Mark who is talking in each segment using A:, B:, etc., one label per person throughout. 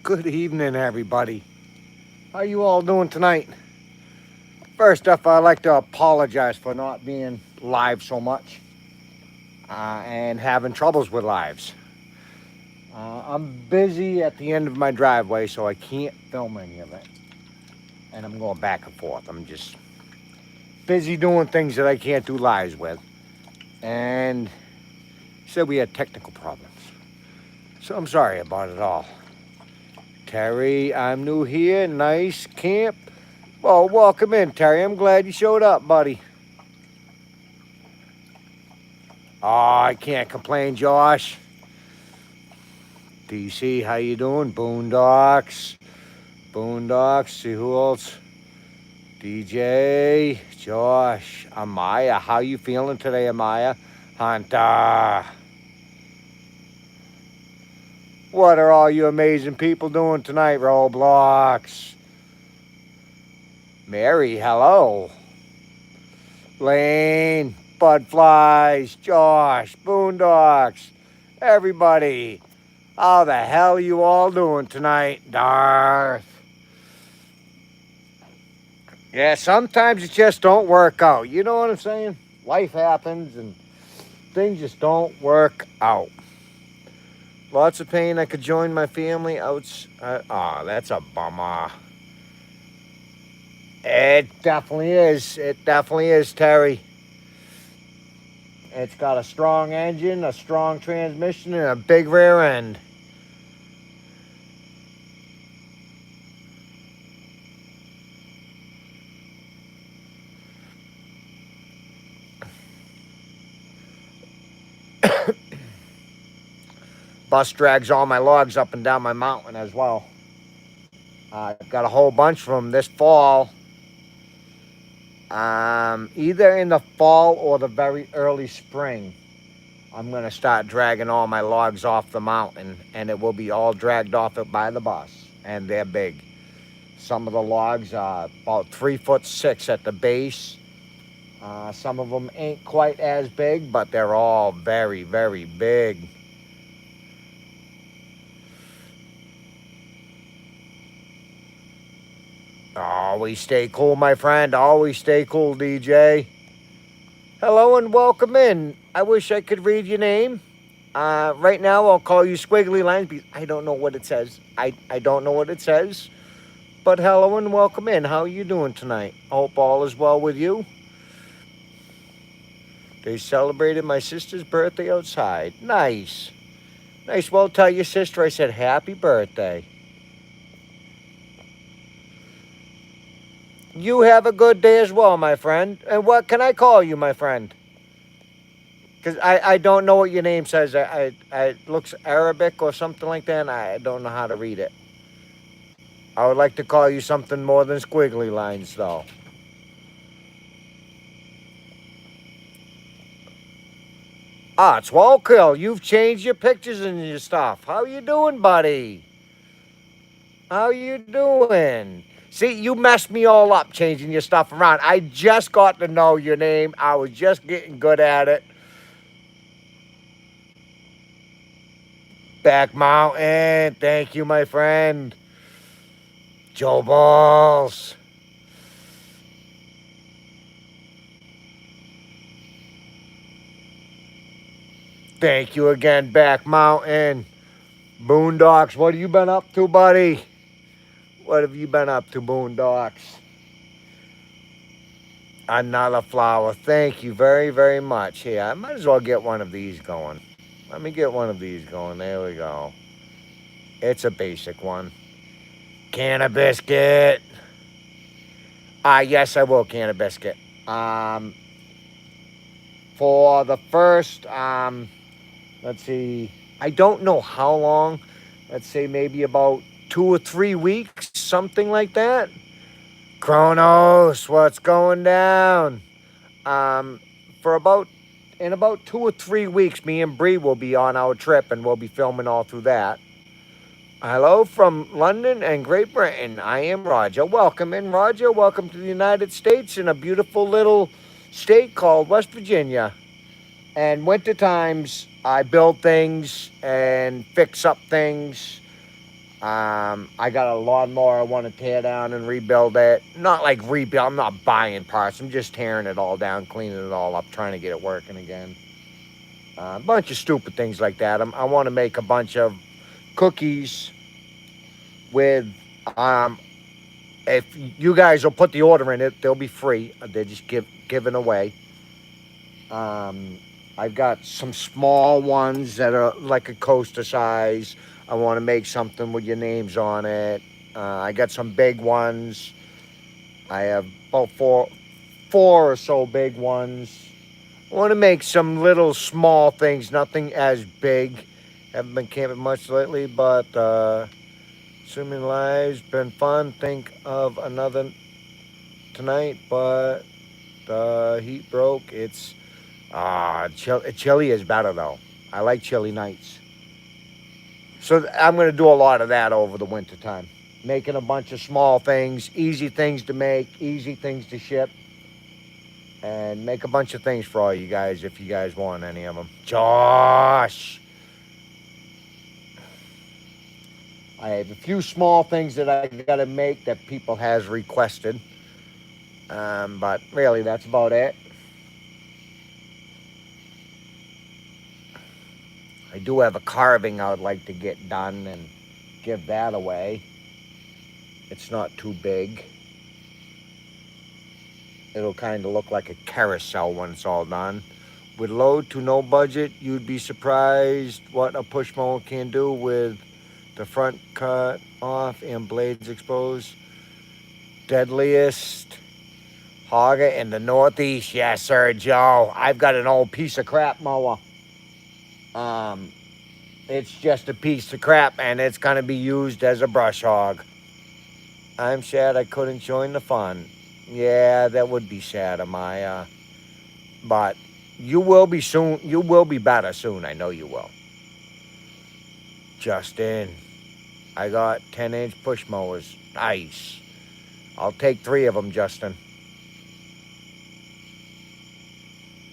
A: Good evening, everybody. How you all doing tonight? First off, I'd like to apologize for not being live so much and having troubles with lives. I'm busy at the end of my driveway, so I can't film any of it. And I'm going back and forth. I'm just busy doing things that I can't do lives with. And said we had technical problems. So I'm sorry about it all. Terry, I'm new here. Nice camp. Well, welcome in, Terry. I'm glad you showed up, buddy. Oh, I can't complain, Josh. DC, how you doing? Boondocks. Boondocks. See who else? DJ, Josh, Amaya. How you feeling today, Amaya? Hunter. What are all you amazing people doing tonight, Roblox? Mary, hello. Lane, Budflies, Josh, Boondocks, everybody. How the hell you all doing tonight, Darth? Yeah, sometimes it just don't work out. You know what I'm saying? Life happens and things just don't work out. Lots of pain. I could join my family out. That's a bummer. It definitely is. It definitely is, Terry. It's got a strong engine, a strong transmission, and a big rear end. Bus drags all my logs up and down my mountain as well. I've got a whole bunch from them this fall. Either in the fall or the very early spring, I'm going to start dragging all my logs off the mountain, and it will be all dragged off it by the bus, and they're big. Some of the logs are about 3'6" at the base. Some of them ain't quite as big, but they're all very, very big. Always stay cool, my friend. Always stay cool, DJ. Hello and welcome in. I wish I could read your name. Right now, I'll call you Squiggly Lines because I don't know what it says. I don't know what it says. But hello and welcome in. How are you doing tonight? Hope all is well with you. They celebrated my sister's birthday outside. Nice. Nice. Well, tell your sister I said happy birthday. You have a good day as well, my friend. And what can I call you, my friend? Because I don't know what your name says. It looks Arabic or something like that, and I don't know how to read it. I would like to call you something more than Squiggly Lines, though. It's Walkill. You've changed your pictures and your stuff. How you doing, buddy? How you doing? See, you messed me all up changing your stuff around. I just got to know your name. I was just getting good at it. Back Mountain. Thank you, my friend. Joe Balls. Thank you again, Back Mountain. Boondocks, what have you been up to, buddy? What have you been up to, Boondocks? Another flower. Thank you very, very much. Here, I might as well get one of these going. Let me get one of these going. There we go. It's a basic one. Can of biscuit. Yes, I will can of biscuit. For the first, let's see, I don't know how long. Let's say maybe about 2 or 3 weeks, something like that. Kronos, what's going down? In about 2 or 3 weeks, me and Bree will be on our trip, and we'll be filming all through that. Hello from London and Great Britain. I am Roger. Welcome in, Roger. Welcome to the United States in a beautiful little state called West Virginia. And winter times, I build things and fix up things. I got a lawnmower I want to tear down and rebuild it. Not like rebuild. I'm not buying parts. I'm just tearing it all down, cleaning it all up, trying to get it working again. A bunch of stupid things like that. I want to make a bunch of cookies with, if you guys will put the order in it, they'll be free. They're just giving away. Um, I've got some small ones that are like a coaster size. I want to make something with your names on it. I got some big ones. I have about four or so big ones. I want to make some little small things, nothing as big. Haven't been camping much lately, but swimming live's been fun. Think of another tonight, but the heat broke. It's chili is better though. I like chilly nights. So I'm going to do a lot of that over the winter time. Making a bunch of small things, easy things to make, easy things to ship, and make a bunch of things for all you guys if you guys want any of them. Josh! I have a few small things that I got to make that people has requested. But really, that's about it. I do have a carving I would like to get done and give that away. It's not too big. It'll kind of look like a carousel when it's all done. With low to no budget, you'd be surprised what a push mower can do with the front cut off and blades exposed. Deadliest hogger in the Northeast. Yes, sir, Joe. I've got an old piece of crap mower. Um, it's just a piece of crap, and it's going to be used as a brush hog. I'm sad I couldn't join the fun. Yeah, that would be sad, Amaya. But you will be soon. You will be better soon. I know you will. Justin, I got 10-inch push mowers. Nice. I'll take 3 of them, Justin.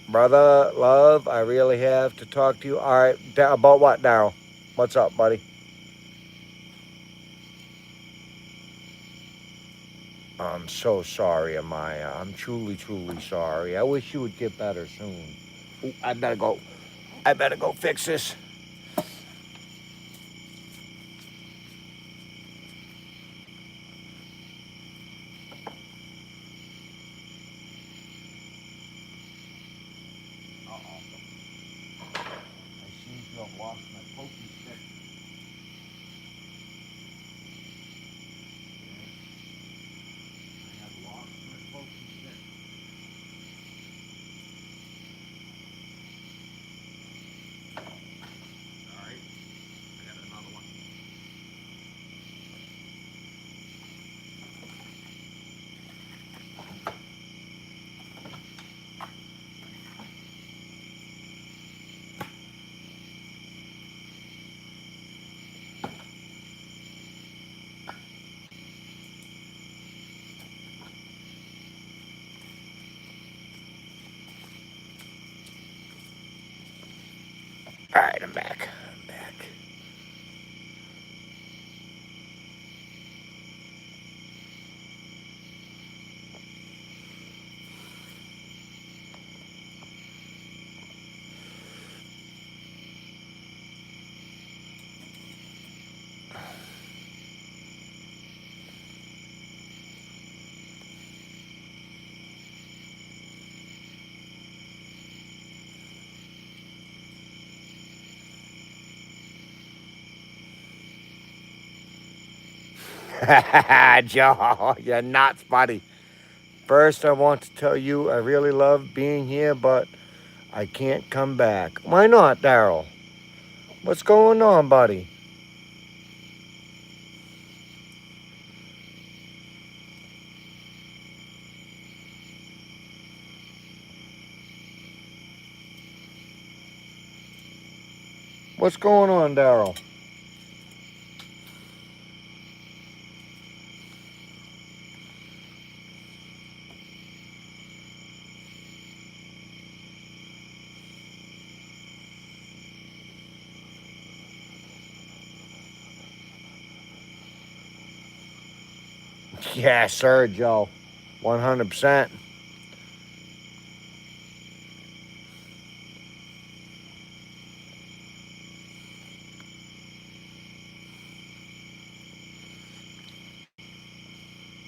A: Brother, love, I really have to talk to you. All right, about what, Daryl? What's up, buddy? I'm so sorry, Amaya. I'm truly, truly sorry. I wish you would get better soon. Ooh, I better go. I better go fix this. Uh-oh. I seem to have lost my pokey stick. I have lost my pokey stick. All right. I got another one. All right, I'm back. I'm back. Joe, you're nuts, buddy. First, I want to tell you I really love being here, but I can't come back. Why not, Daryl? What's going on, buddy? What's going on, Daryl? Yes, sir, Joe. 100%.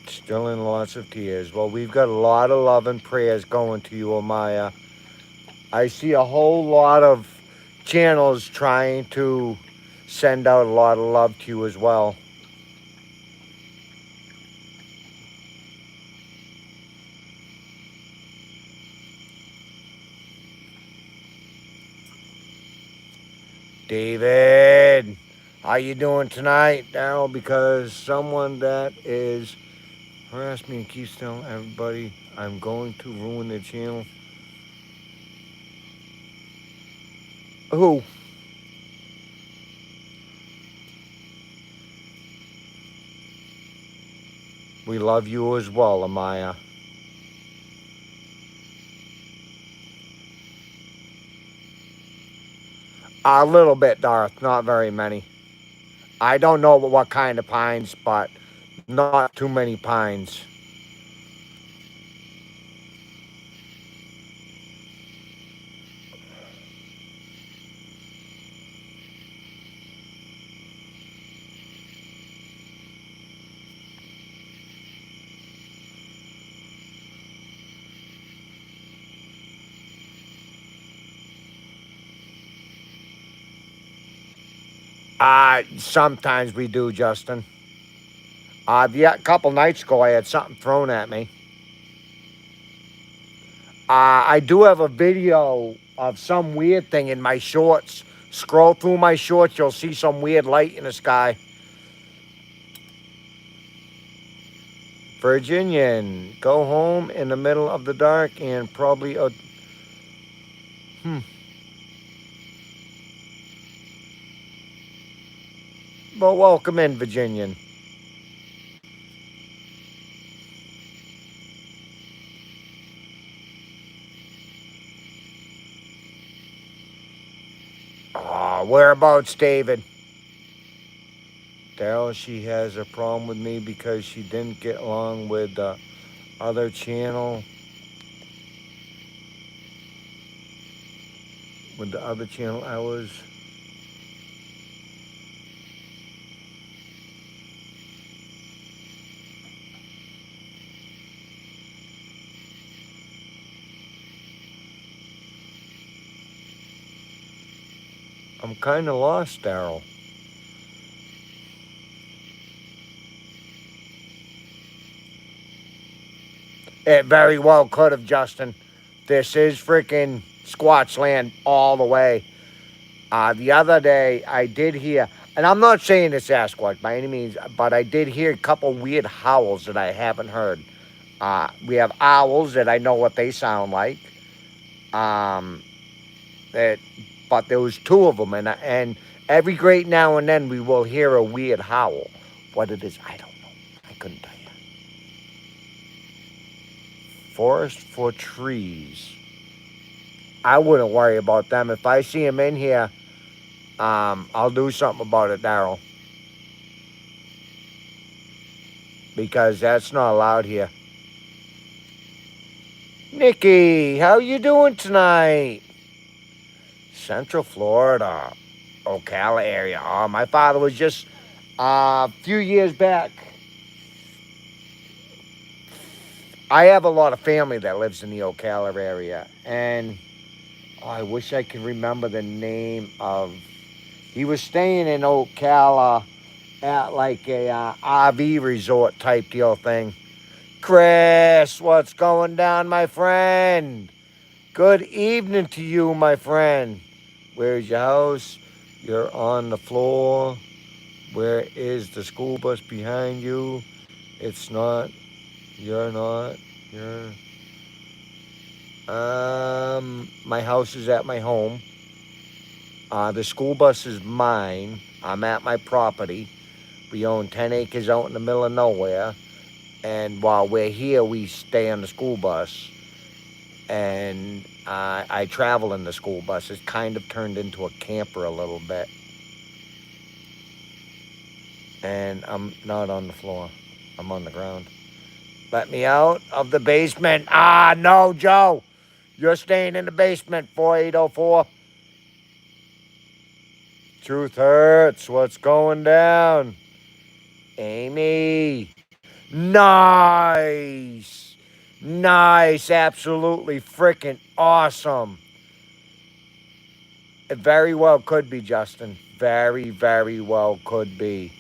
A: Still in lots of tears. Well, we've got a lot of love and prayers going to you, Amaya. I see a whole lot of channels trying to send out a lot of love to you as well. David, how you doing tonight? Now, because someone that is harassed me and keeps telling everybody I'm going to ruin their channel. Who? We love you as well, Amaya. A little bit, Darth. Not very many. I don't know what kind of pines, but not too many pines. Sometimes we do, Justin. Yeah, a couple nights ago, I had something thrown at me. I do have a video of some weird thing in my shorts. Scroll through my shorts, you'll see some weird light in the sky. Virginian, go home in the middle of the dark and probably a. Hmm. Well, welcome in, Virginian. Whereabouts, David? Daryl, she has a problem with me because she didn't get along with the other channel. With the other channel, I was. I'm kind of lost, Daryl. It very well could have, Justin. This is freaking Squatch land all the way. The other day, I did hear, and I'm not saying it's Sasquatch by any means, but I did hear a couple weird howls that I haven't heard. We have owls that I know what they sound like. Um, that, but there was two of them, and every great now and then we will hear a weird howl. What it is, I don't know. I couldn't tell you. Forest for trees. I wouldn't worry about them. If I see them in here, I'll do something about it, Daryl, because that's not allowed here. Nikki, how you doing tonight? Central Florida, Ocala area. Oh, my father was just a few years back. I have a lot of family that lives in the Ocala area, and I wish I could remember the name of. He was staying in Ocala at like a RV resort type deal thing. Chris, what's going down, my friend? Good evening to you, my friend. Where's your house? You're on the floor. Where is the school bus behind you? It's not. You're not. You're. My house is at my home. The school bus is mine. I'm at my property. We own 10 acres out in the middle of nowhere. And while we're here, we stay on the school bus. And I travel in the school bus. It's kind of turned into a camper a little bit. And I'm not on the floor. I'm on the ground. Let me out of the basement. Ah, no, Joe. You're staying in the basement, 4804. Truth hurts. What's going down? Amy. Nice. Nice. Absolutely freaking awesome. It very well could be, Justin. Very, very well could be.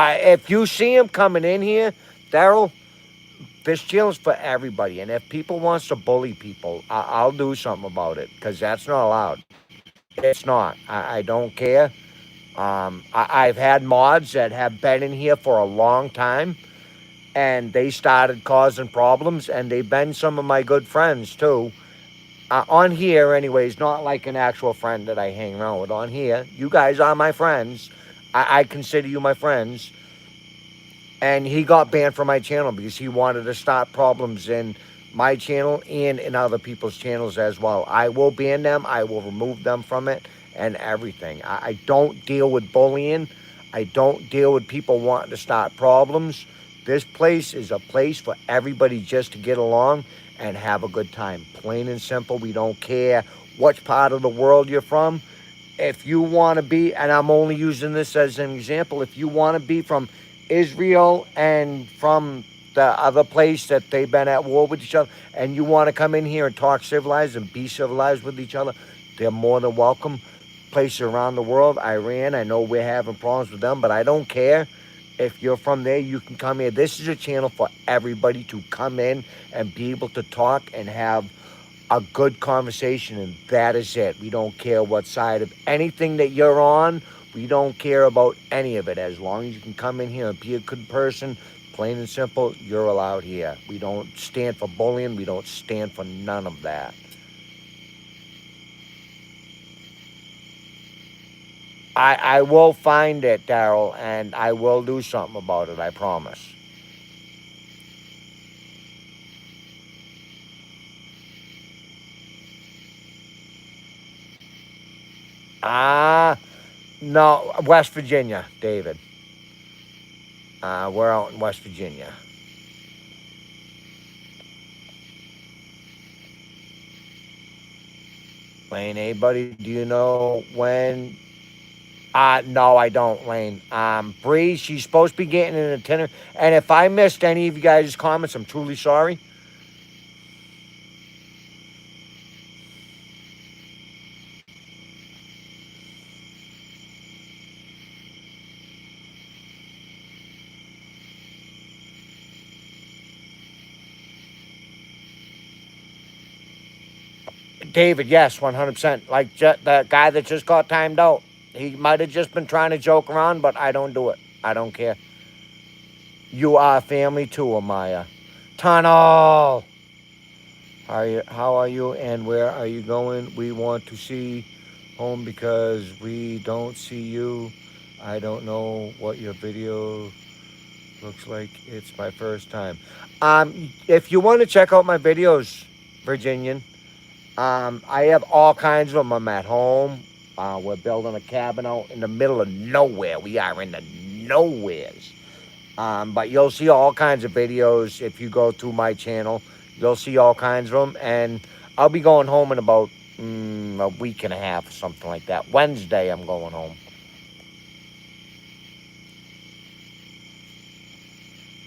A: If you see him coming in here, Daryl, this channel's for everybody. And if people wants to bully people, I'll do something about it because that's not allowed. It's not. I don't care. I've had mods that have been in here for a long time, and they started causing problems, and they've been some of my good friends too. On here, anyways, not like an actual friend that I hang around with. On here, you guys are my friends. I consider you my friends. And he got banned from my channel because he wanted to start problems in my channel and in other people's channels as well. I will ban them. I will remove them from it and everything. I don't deal with bullying. I don't deal with people wanting to start problems. This place is a place for everybody just to get along and have a good time. Plain and simple. We don't care which part of the world you're from. If you want to be, and I'm only using this as an example, if you want to be from Israel and from the other place that they've been at war with each other, and you want to come in here and talk civilized and be civilized with each other, they're more than welcome. Places around the world, Iran, I know we're having problems with them, but I don't care. If you're from there, you can come here. This is a channel for everybody to come in and be able to talk and have a good conversation, and that is it. We don't care what side of anything that you're on. We don't care about any of it. As long as you can come in here and be a good person, plain and simple, you're allowed here. We don't stand for bullying. We don't stand for none of that. I will find it, Daryl, and I will do something about it, I promise. Ah, no, West Virginia, David. We're out in West Virginia. Lane, anybody, do you know when? No, I don't, Lane. Bree, she's supposed to be getting an attender. And if I missed any of you guys' comments, I'm truly sorry. David, yes, 100%. Like the guy that just got timed out. He might have just been trying to joke around, but I don't do it. I don't care. You are family too, Amaya. Tunnel! How are you and where are you going? We want to see home because we don't see you. I don't know what your video looks like. It's my first time. If you want to check out my videos, Virginian, I have all kinds of them. I'm at home. We're building a cabin out in the middle of nowhere. We are in the nowheres. But you'll see all kinds of videos if you go through my channel. You'll see all kinds of them. And I'll be going home in about a week and a half or something like that. Wednesday, I'm going home.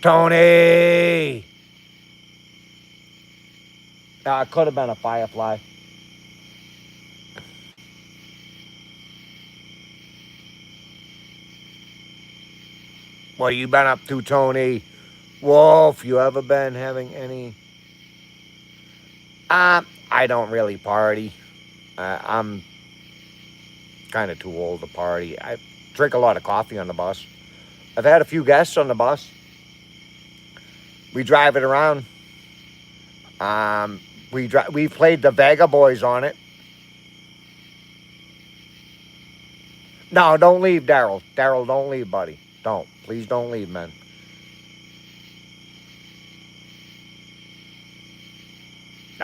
A: Tony! It could have been a firefly. What have you been up to, Tony? Wolf, you ever been having any... I don't really party. I'm kind of too old to party. I drink a lot of coffee on the bus. I've had a few guests on the bus. We drive it around. Um, we played the Vega Boys on it. No, don't leave, Daryl. Daryl, don't leave, buddy. Don't. Please don't leave, man.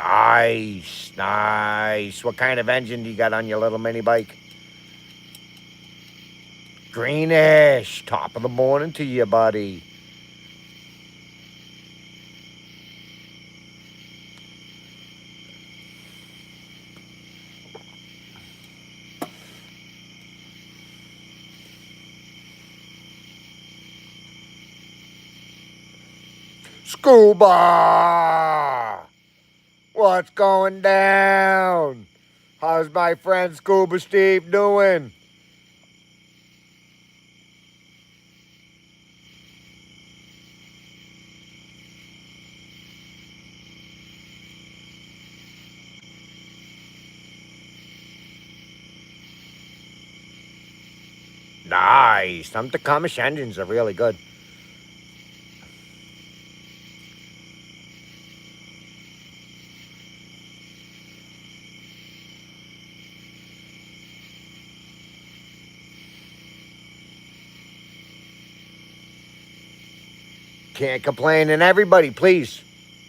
A: Nice, nice. What kind of engine do you got on your little mini bike? Greenish. Top of the morning to you, buddy. Scuba! What's going down? How's my friend Scuba Steve doing? Nice. Some Tacoma engines are really good. Can't complain. And everybody, please,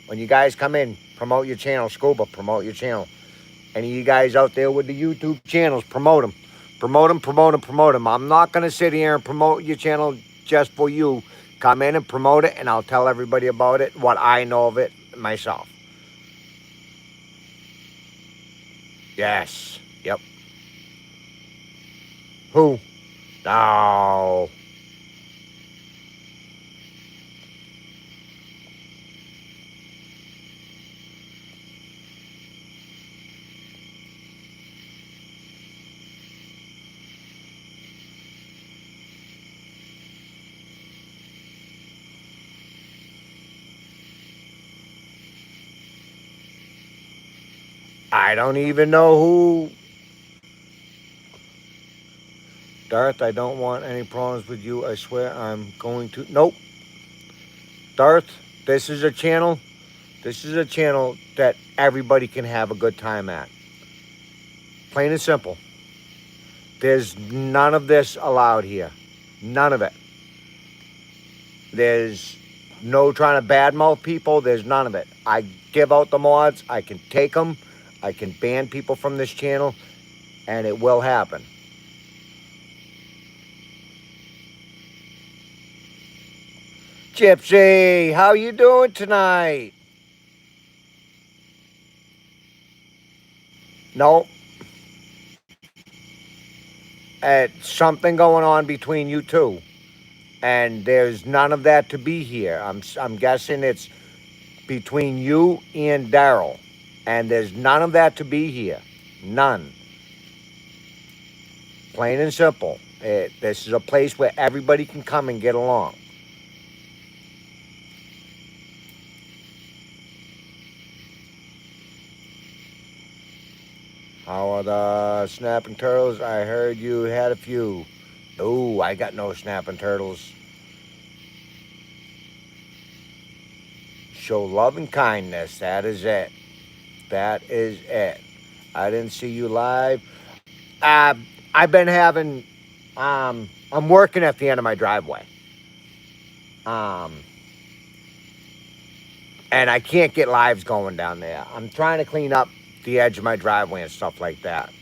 A: when you guys come in, promote your channel. Scuba, promote your channel. Any of you guys out there with the YouTube channels, promote them. Promote them, promote them, promote them. I'm not going to sit here and promote your channel just for you. Come in and promote it, and I'll tell everybody about it, what I know of it myself. Yes. Yep. Who? No. I don't even know who. Darth, I don't want any problems with you. I swear I'm going to. Nope. Darth, this is a channel. This is a channel that everybody can have a good time at. Plain and simple. There's none of this allowed here. None of it. There's no trying to badmouth people. There's none of it. I give out the mods. I can take them. I can ban people from this channel. And it will happen. Gypsy, how you doing tonight? No. Something going on between you two. And there's none of that to be here. I'm guessing it's between you and Daryl. And there's none of that to be here. None. Plain and simple. This is a place where everybody can come and get along. How are the snapping turtles? I heard you had a few. No, I got no snapping turtles. Show love and kindness. That is it. That is it. I didn't see you live. I've been having, I'm working at the end of my driveway. And I can't get lives going down there. I'm trying to clean up the edge of my driveway and stuff like that.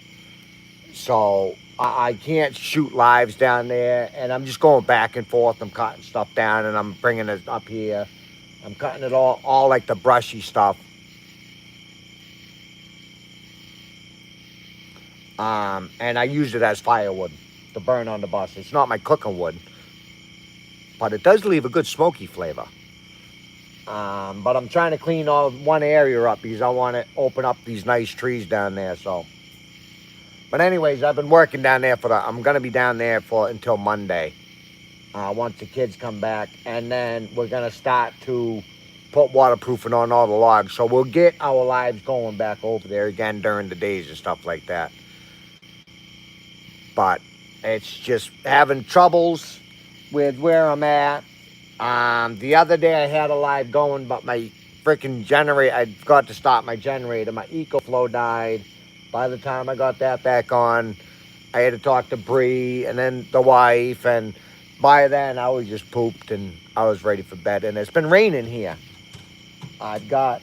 A: So I can't shoot lives down there. And I'm just going back and forth. I'm cutting stuff down and I'm bringing it up here. I'm cutting it all like the brushy stuff. And I use it as firewood to burn on the bus. It's not my cooking wood, but it does leave a good smoky flavor. But I'm trying to clean one area up because I want to open up these nice trees down there. So, but anyways, I've been working down there I'm going to be down there until Monday. Once the kids come back, and then we're going to start to put waterproofing on all the logs. So we'll get our lives going back over there again during the days and stuff like that. But it's just having troubles with where I'm at. The other day I had a live going, but my freaking generator, I forgot to stop my generator. My EcoFlow died. By the time I got that back on, I had to talk to Bree and then the wife. And by then I was just pooped and I was ready for bed. And it's been raining here. I've got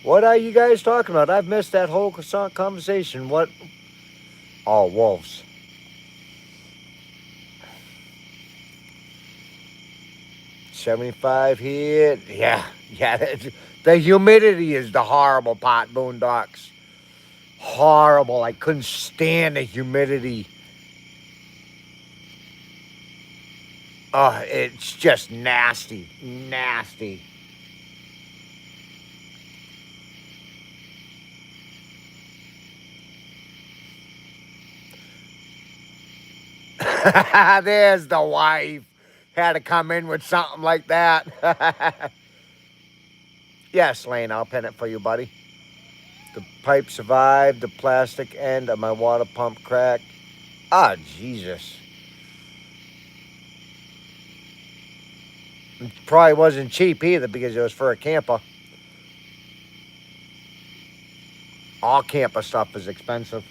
A: What are you guys talking about? I've missed that whole conversation. What? Oh, wolves. 75 here. Yeah, yeah. The humidity is the horrible part, Boondocks. Horrible. I couldn't stand the humidity. Oh, it's just nasty. Nasty. There's the wife. Had to come in with something like that. Yes, Lane, I'll pin it for you, buddy. The pipe survived. The plastic end of my water pump cracked. Ah, Jesus. It probably wasn't cheap either because it was for a camper. All camper stuff is expensive.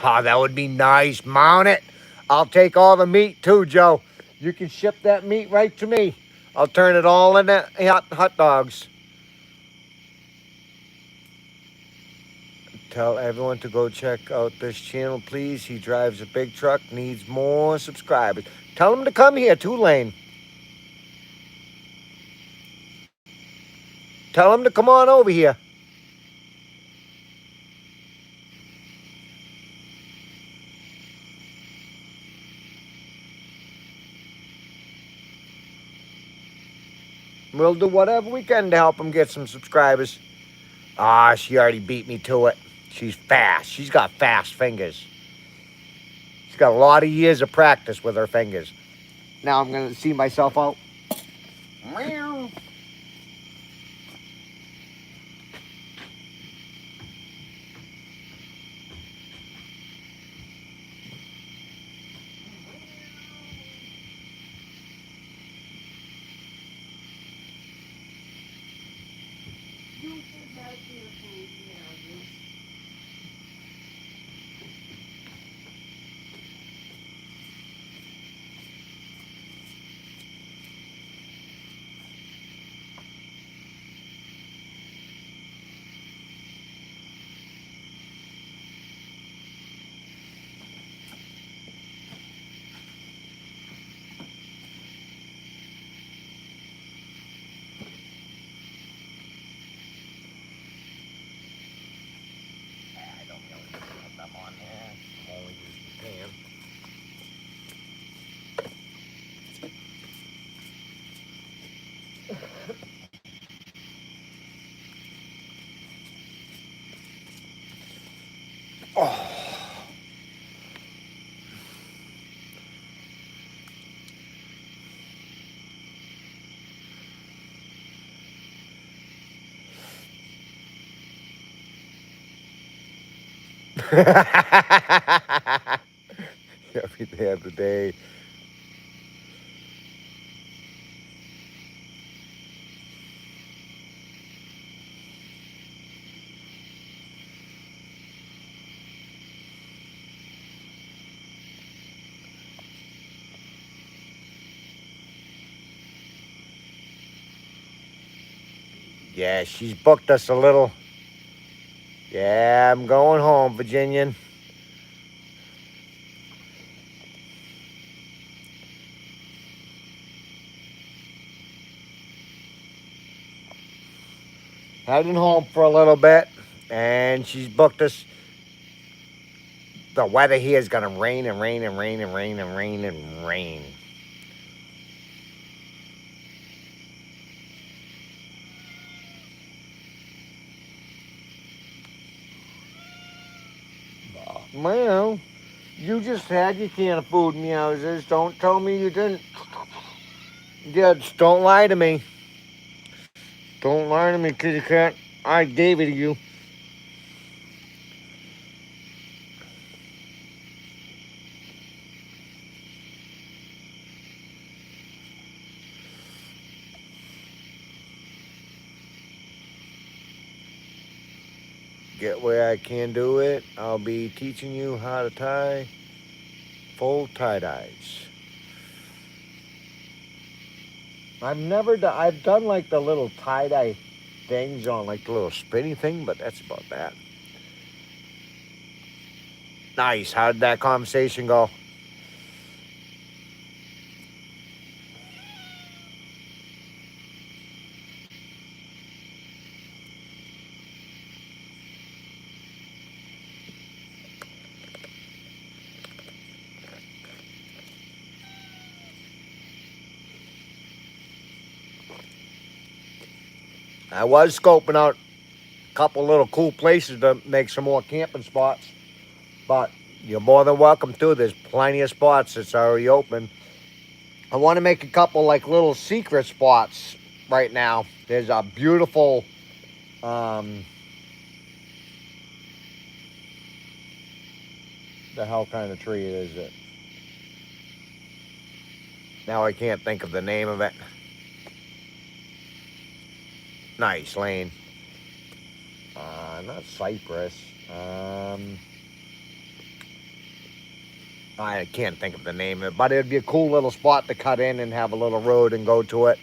A: Oh, that would be nice. Mount it. I'll take all the meat too, Joe. You can ship that meat right to me. I'll turn it all into hot dogs. Tell everyone to go check out this channel, please. He drives a big truck, needs more subscribers. Tell him to come here, Lane. Tell him to come on over here. We'll do whatever we can to help him get some subscribers. Ah, she already beat me to it. She's fast. She's got fast fingers. She's got a lot of years of practice with her fingers. Now I'm going to see myself out. Meow. I don't really put them on there. I'm only using the pan. Oh. Every day of the day. Yeah, she's booked us a little. Yeah, I'm going home, Virginian. Heading home for a little bit, and she's booked us. The weather here is going to rain and rain and rain and rain and rain and rain. Well, you just had your can of food, meowsers. Don't tell me you didn't. Yeah, just don't lie to me. Don't lie to me, kitty cat. I gave it to you. get where I can do it, I'll be teaching you how to tie full tie-dyes. I've done like the little tie-dye things on like the little spinny thing, but that's about that. Nice. How did that conversation go? I was scoping out a couple little cool places to make some more camping spots, but you're more than welcome to. There's plenty of spots that's already open. I want to make a couple like little secret spots right now. There's a beautiful the hell kind of tree is it? Now I can't think of the name of it. Nice, Lane. Not cypress. I can't think of the name of it, but it'd be a cool little spot to cut in and have a little road and go to it.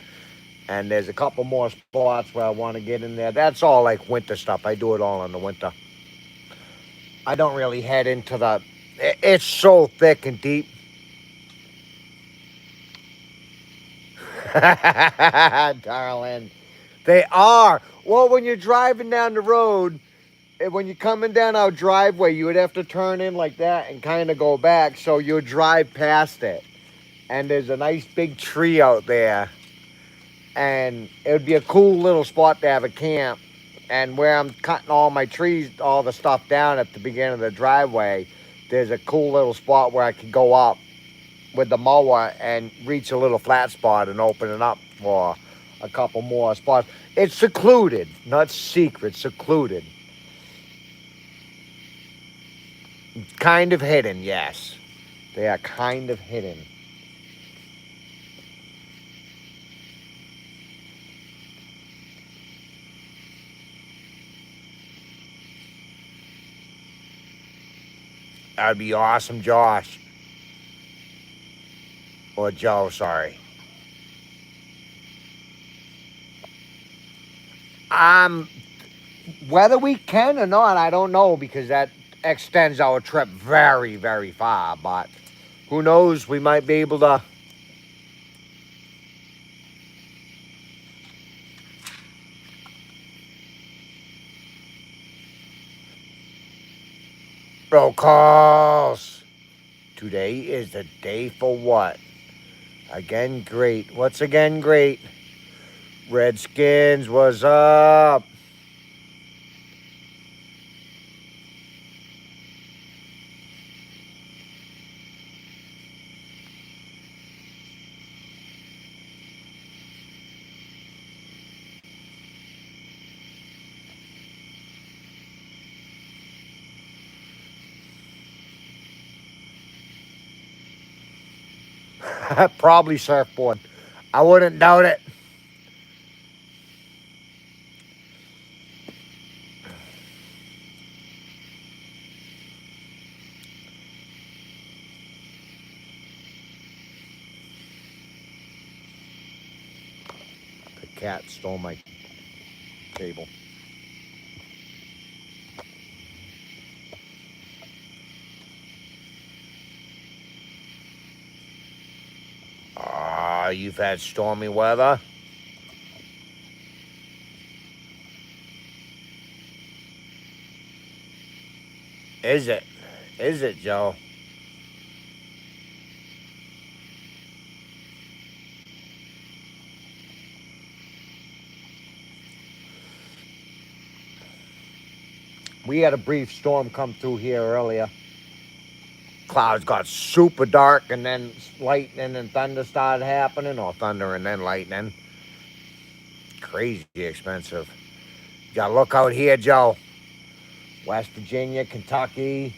A: And there's a couple more spots where I want to get in there. That's all like winter stuff. I do it all in the winter. I don't really head into the... It's so thick and deep. Darling. They are. Well, when you're driving down the road, when you're coming down our driveway, you would have to turn in like that and kind of go back. So you'll drive past it. And there's a nice big tree out there. And it would be a cool little spot to have a camp. And where I'm cutting all my trees, all the stuff down at the beginning of the driveway, there's a cool little spot where I could go up with the mower and reach a little flat spot and open it up for a couple more spots. It's secluded, not secret, secluded. Kind of hidden, yes. They are kind of hidden. That'd be awesome, Josh. Or Joe, sorry. Um, Whether we can or not, I don't know, because that extends our trip very, very far. But who knows? We might be able to. Roll calls. Today is the day for what? Again, great. What's again great? Redskins, what's up? Probably surfboard. I wouldn't doubt it. The cat stole my table. Ah, you've had stormy weather? Is it? Is it, Joe? We had a brief storm come through here earlier. Clouds got super dark, and then lightning and thunder started happening, or thunder and then lightning. Crazy expensive. You gotta look out here, Joe. West Virginia, Kentucky.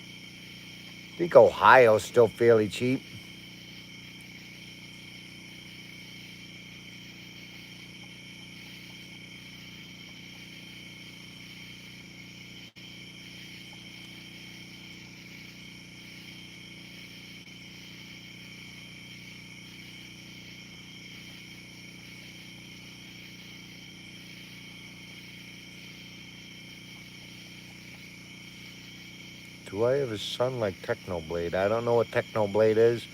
A: I think Ohio's still fairly cheap. Do I have a son like Technoblade? I don't know what Technoblade is,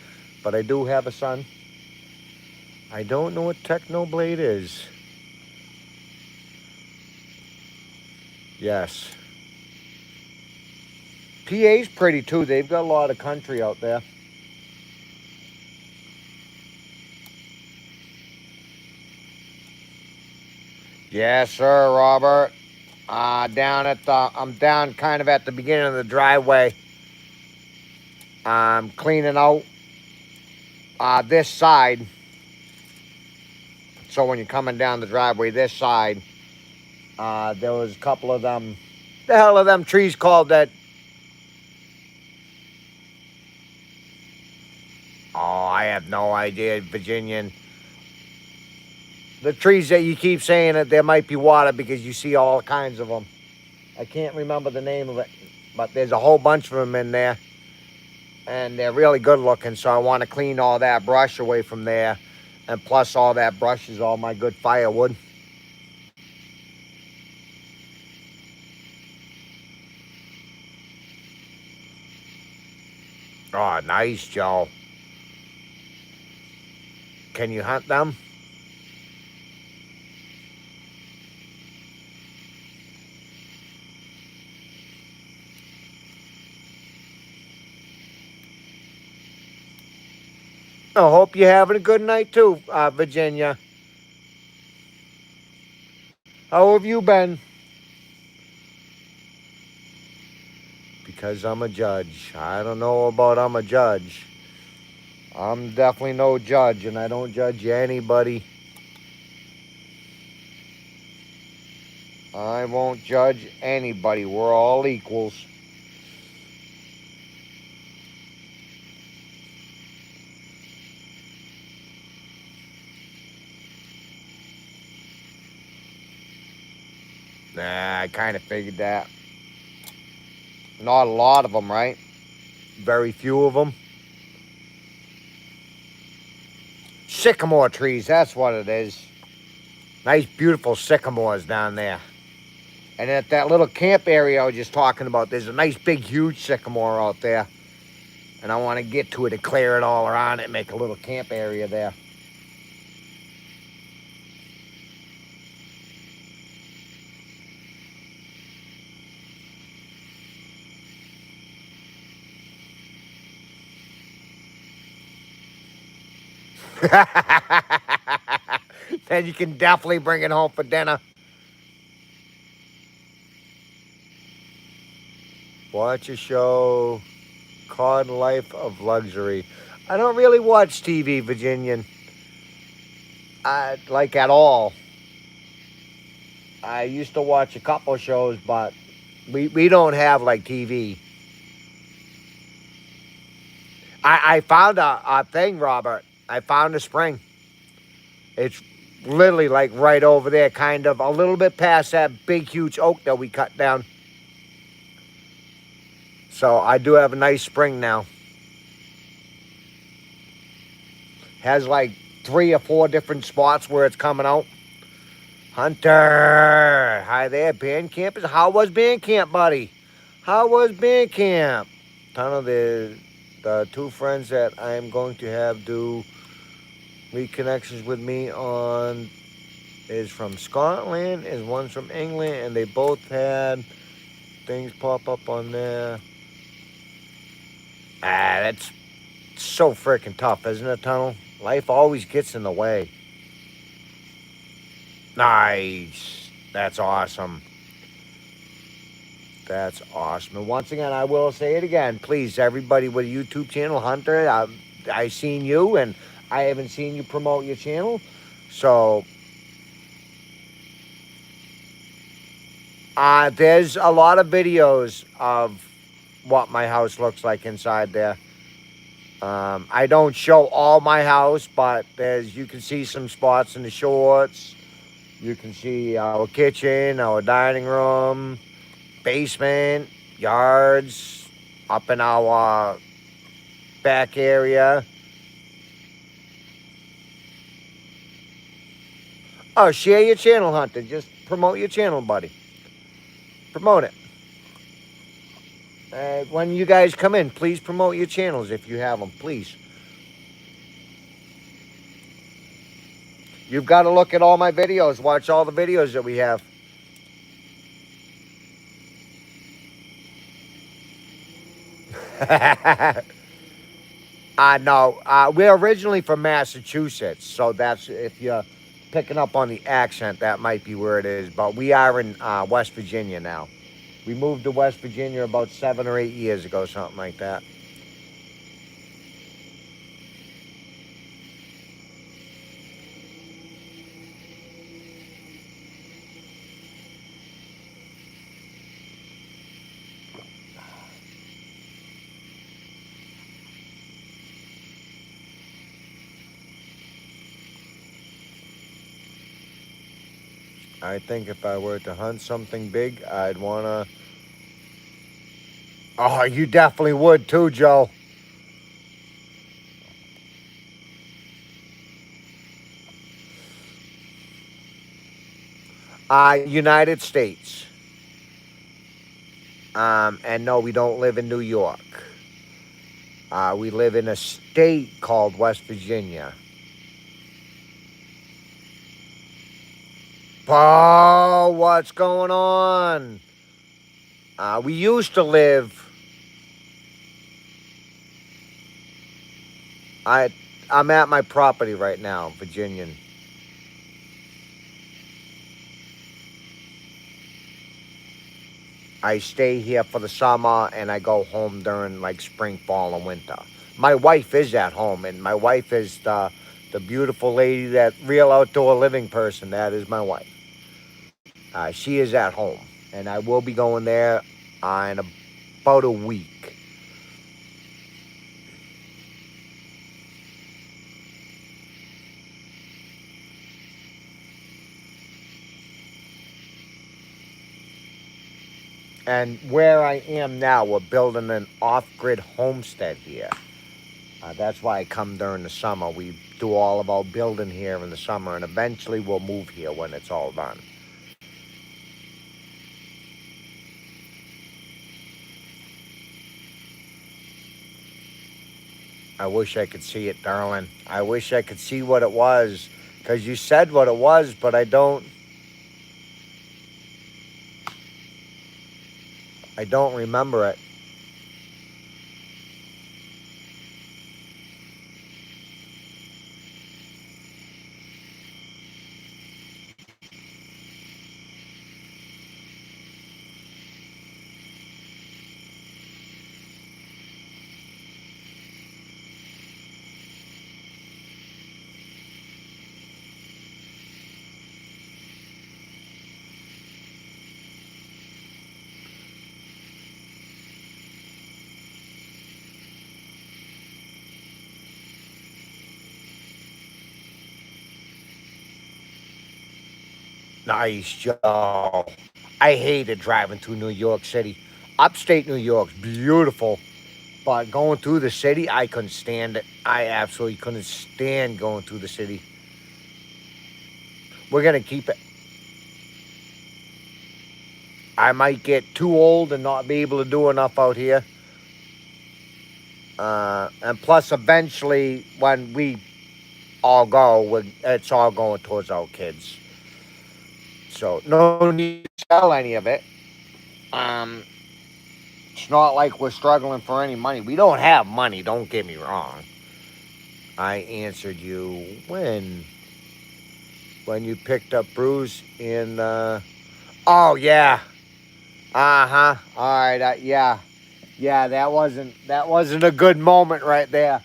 A: but I do have a son. I don't know what Technoblade is. Yes. PA's pretty too. They've got a lot of country out there. Yes, sir, Robert. I'm down kind of at the beginning of the driveway. I'm cleaning out this side. So when you're coming down the driveway this side, there was a couple of them. The hell are them trees called that? Oh, I have no idea, Virginian. The trees that you keep saying that there might be water because you see all kinds of them. I can't remember the name of it, but there's a whole bunch of them in there. And they're really good looking, so I want to clean all that brush away from there. And plus all that brush is all my good firewood. Oh, nice, Joe. Can you hunt them? I hope you're having a good night too, Virginia. How have you been? Because I'm a judge. I don't know about I'm a judge. I'm definitely no judge, and I don't judge anybody. I won't judge anybody. We're all equals. Nah, I kind of figured that. Not a lot of them, right? Very few of them. Sycamore trees, that's what it is. Nice, beautiful sycamores down there. And at that little camp area I was just talking about, there's a nice, big, huge sycamore out there. And I want to get to it and clear it all around it and make a little camp area there. Then you can definitely bring it home for dinner. Watch a show called Life of Luxury. I don't really watch TV, Virginian. Like at all. I used to watch a couple shows, but we don't have like TV. I found a thing, Robert. I found a spring. It's literally like right over there, kind of a little bit past that big, huge oak that we cut down. So I do have a nice spring now. Has like 3 or 4 different spots where it's coming out. Hunter, hi there, band camp. How was band camp, buddy? How was band camp? Ton of the 2 friends that I am going to have do reconnections with me on is from Scotland, is one's from England, and they both had things pop up on there. That's so freaking tough, isn't it, Tunnel? Life always gets in the way. Nice. That's awesome. That's awesome. And once again, I will say it again. Please, everybody with a YouTube channel, Hunter, I seen you, and I haven't seen you promote your channel. So, there's a lot of videos of what my house looks like inside there. I don't show all my house, but you can see some spots in the shorts. You can see our kitchen, our dining room, basement, yards, up in our back area. Oh, share your channel, Hunter. Just promote your channel, buddy. Promote it. When you guys come in, please promote your channels if you have them, please. You've got to look at all my videos. Watch all the videos that we have. No, we're originally from Massachusetts, so that's, if you're picking up on the accent, that might be where it is. But we are in West Virginia now. We moved to West Virginia about 7 or 8 years ago, something like that. I think if I were to hunt something big, I'd want to... Oh, you definitely would too, Joe. United States. And no, we don't live in New York. We live in a state called West Virginia. Oh, what's going on? We used to live... I'm at my property right now, Virginian. I stay here for the summer and I go home during like spring, fall, and winter. My wife is at home, and my wife is the beautiful lady, that real outdoor living person. That is my wife. She is at home, and I will be going there in about a week. And where I am now, we're building an off-grid homestead here. That's why I come during the summer. We do all of our building here in the summer, and eventually we'll move here when it's all done. I wish I could see it, darling. I wish I could see what it was, because you said what it was, but I don't remember it. Nice, Joe. I hated driving through New York City. Upstate New York's beautiful, but going through the city, I couldn't stand it. I absolutely couldn't stand going through the city. We're going to keep it. I might get too old and not be able to do enough out here. And plus, eventually, when we all go, it's all going towards our kids. So, no need to sell any of it. Um, it's not like we're struggling for any money. We don't have money, don't get me wrong. I answered you when you picked up Bruce in, oh, yeah. Uh-huh. All right, yeah. Yeah, that wasn't a good moment right there.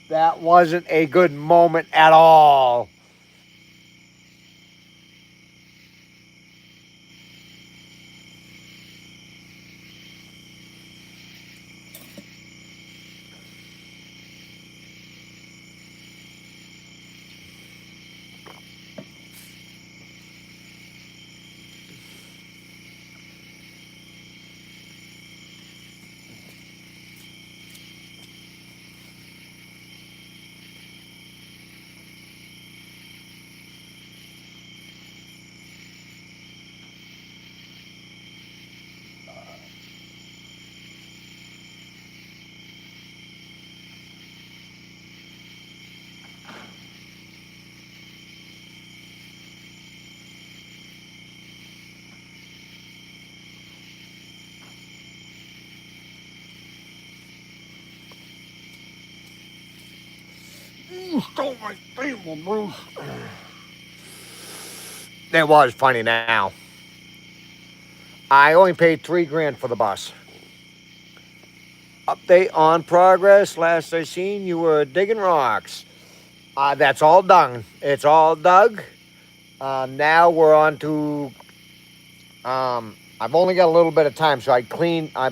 A: That wasn't a good moment at all. You stole my table, Bruce. It was funny now. I only paid $3 grand for the bus. Update on progress. Last I seen, you were digging rocks. That's all done. It's all dug. Now we're on to. I've only got a little bit of time, so I've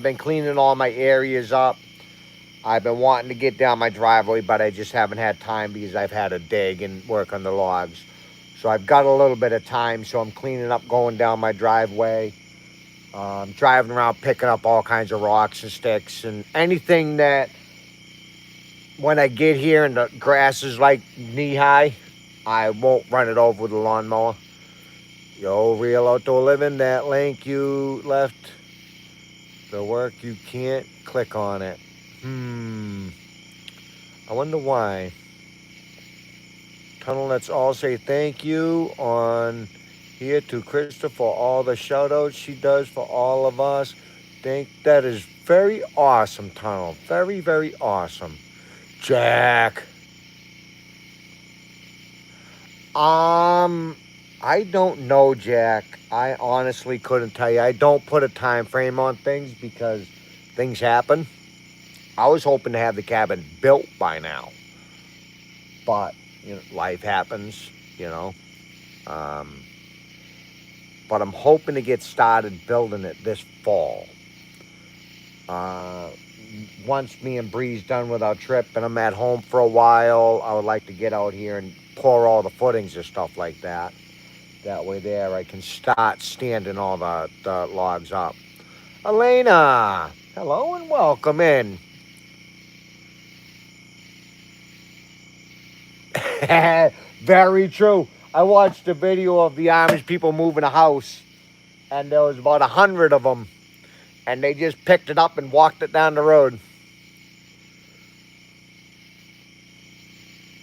A: been cleaning all my areas up. I've been wanting to get down my driveway, but I just haven't had time because I've had to dig and work on the logs. So I've got a little bit of time, so I'm cleaning up, going down my driveway. Driving around, picking up all kinds of rocks and sticks and anything that when I get here and the grass is like knee-high, I won't run it over with a lawnmower. Yo, Real Outdoor Living, that link you left, the work, you can't click on it. I wonder why. Tunnel, let's all say thank you on here to Krista for all the shout outs she does for all of us. That is very awesome, Tunnel. Very, very awesome. Jack. I don't know, Jack. I honestly couldn't tell you. I don't put a time frame on things because things happen. I was hoping to have the cabin built by now. But, life happens, But I'm hoping to get started building it this fall. Once me and Bree's done with our trip and I'm at home for a while, I would like to get out here and pour all the footings and stuff like that. That way there I can start standing all the logs up. Elena, hello and welcome in. Very true. I watched a video of the Amish people moving a house, and there was about 100 of them, and they just picked it up and walked it down the road.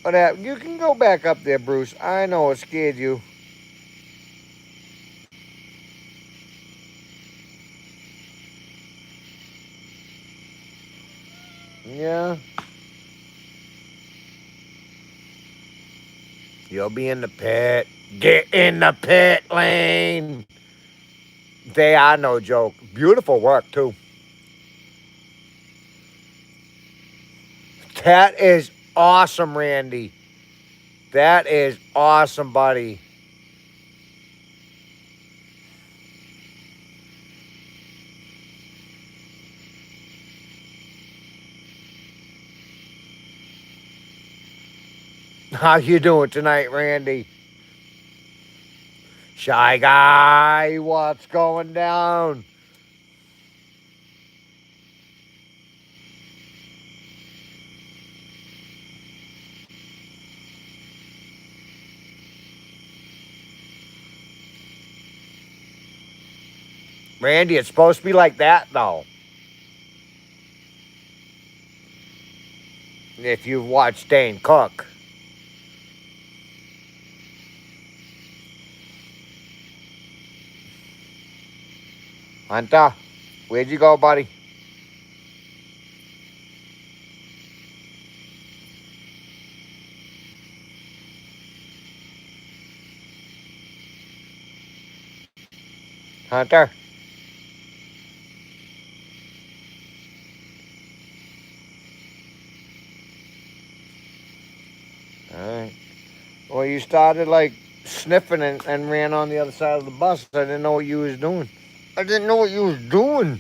A: But you can go back up there, Bruce. I know it scared you. Yeah. You'll be in the pit. Get in the pit lane. They are no joke. Beautiful work, too. That is awesome, Randy. That is awesome, buddy. How you doing tonight, Randy? Shy guy, what's going down? Randy, it's supposed to be like that, though. If you've watched Dane cook. Hunter, where'd you go, buddy? Hunter? Alright. Well, you started like sniffing and ran on the other side of the bus. I didn't know what you was doing. I didn't know what you was doing.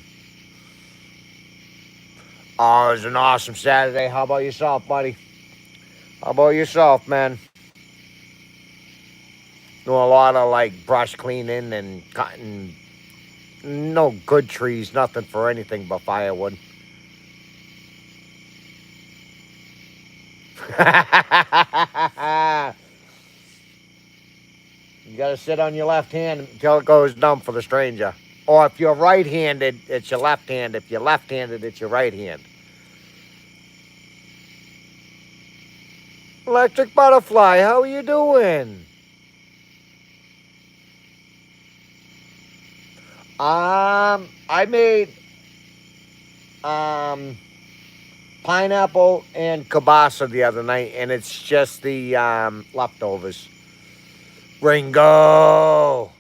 A: Oh, it was an awesome Saturday. How about yourself, buddy? How about yourself, man? Doing a lot of like brush cleaning and cutting. No good trees, nothing for anything but firewood. You gotta sit on your left hand until it goes numb for the stranger. Or if you're right-handed, it's your left hand. If you're left-handed, it's your right hand. Electric Butterfly, how are you doing? I made pineapple and kielbasa the other night, and it's just the leftovers. Ringo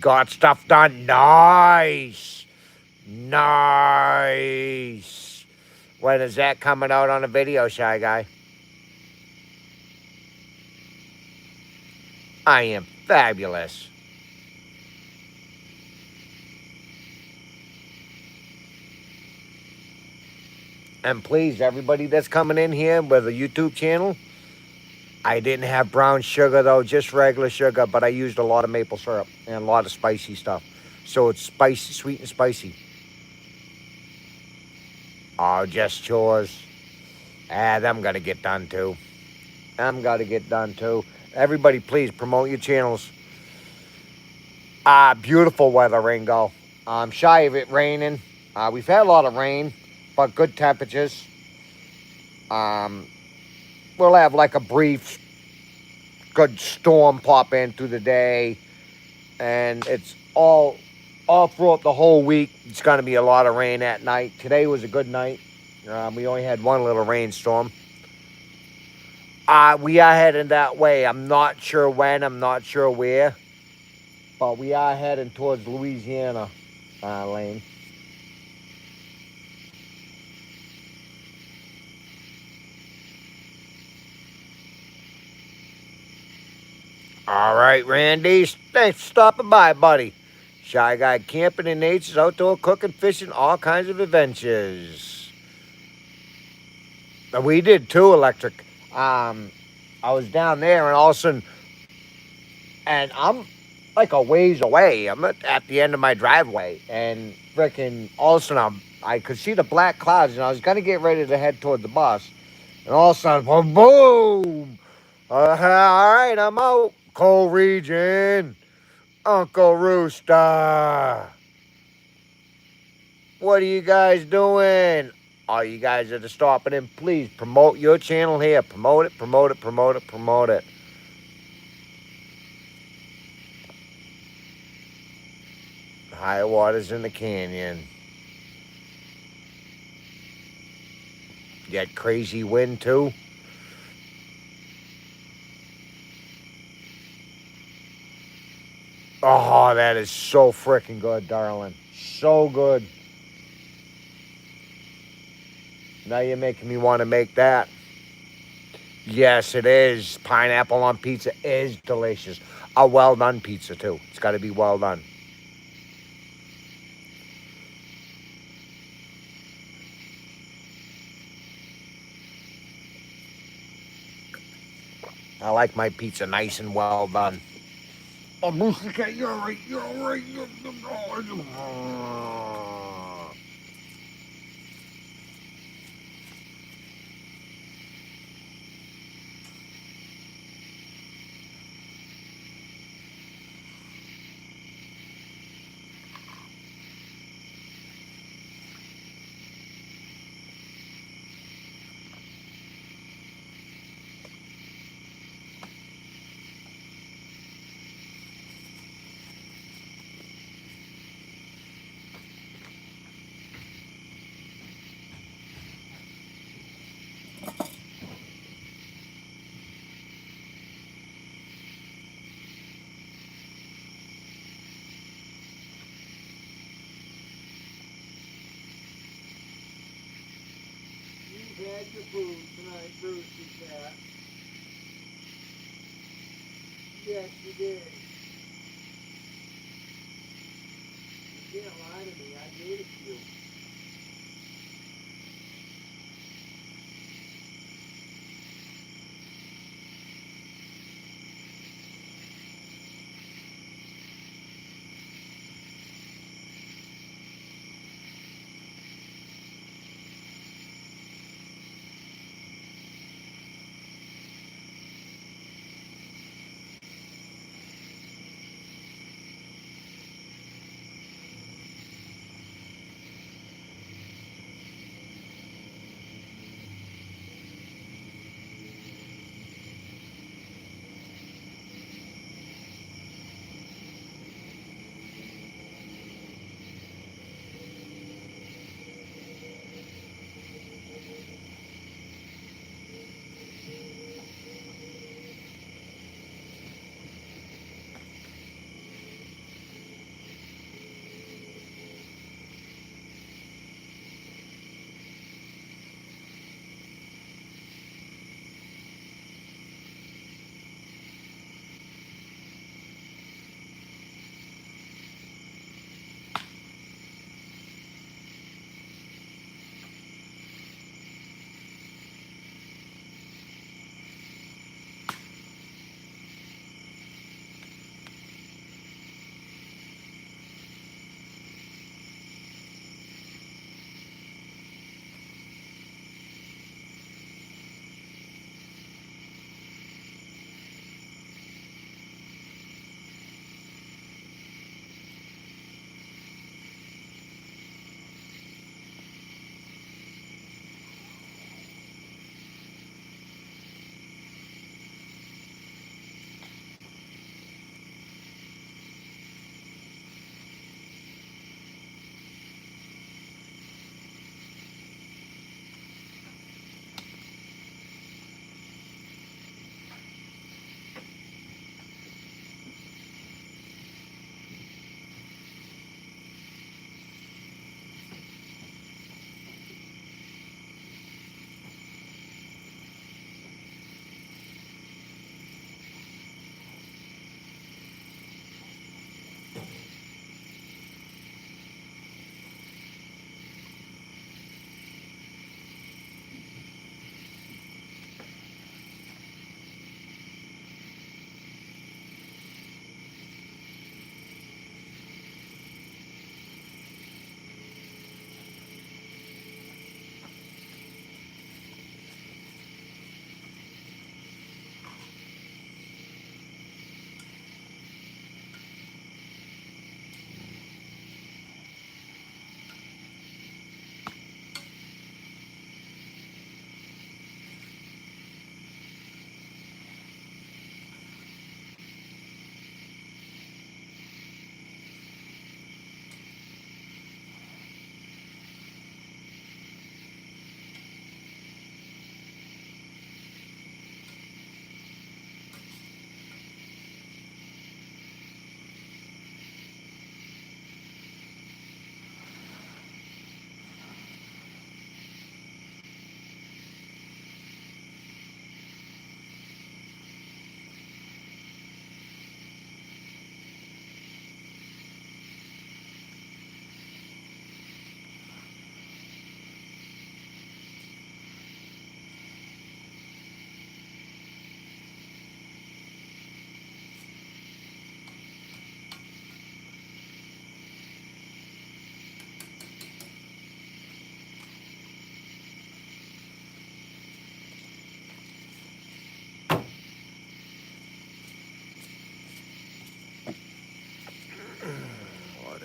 A: got stuff done. Nice. Nice. When is that coming out on a video, Shy Guy? I am fabulous. And please, everybody that's coming in here with a YouTube channel, I didn't have brown sugar though, just regular sugar, but I used a lot of maple syrup and a lot of spicy stuff. So it's spicy, sweet and spicy. Oh, just chores. Them gotta get done too. Them gotta get done too. Everybody, please promote your channels. Beautiful weather, Ringo. I'm shy of it raining. We've had a lot of rain, but good temperatures. We'll have like a brief, good storm pop in through the day, and it's all throughout the whole week. It's going to be a lot of rain at night. Today was a good night. We only had one little rainstorm. We are heading that way. I'm not sure when. I'm not sure where, but we are heading towards Louisiana, Lane. All right, Randy. Thanks for stopping by, buddy. Shy Guy camping in nature's outdoor cooking, fishing, all kinds of adventures. We did too, Electric. I was down there and all of a sudden, and I'm like a ways away. I'm at the end of my driveway, and freaking all of a sudden I could see the black clouds, and I was gonna get ready to head toward the bus, and all of a sudden, boom! All right, I'm out. Coal region, Uncle Rooster. What are you guys doing? All you guys that are stopping in, please promote your channel here. Promote it, promote it, promote it, promote it. High waters in the canyon. You got crazy wind too. Oh, that is so freaking good, darling. So good. Now you're making me want to make that. Yes, it is. Pineapple on pizza is delicious. A well done pizza too. It's got to be well done. I like my pizza nice and well done. Oh, Moosey Cat, you're all right. You're all right. You've had your food tonight, Brucey Cat. Yes, you did. You can't lie to me. I gave it to you.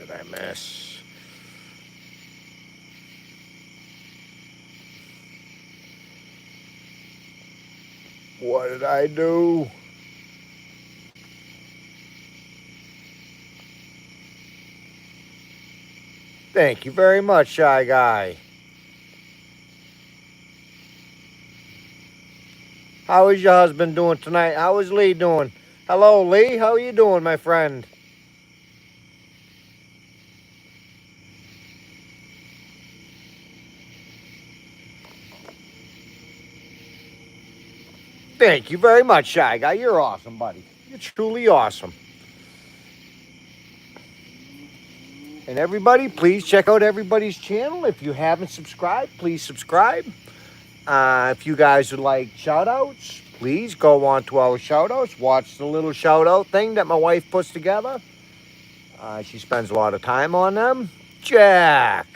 A: did I miss? What did I do? Thank you very much, Shy Guy. How is your husband doing tonight? How is Lee doing? Hello, Lee. How are you doing, my friend? Thank you very much, Shy Guy. You're awesome, buddy. You're truly awesome. And everybody, please check out everybody's channel. If you haven't subscribed, please subscribe. If you guys would like shout outs, please go on to our shout outs. Watch the little shout out thing that my wife puts together. She spends a lot of time on them. Jack,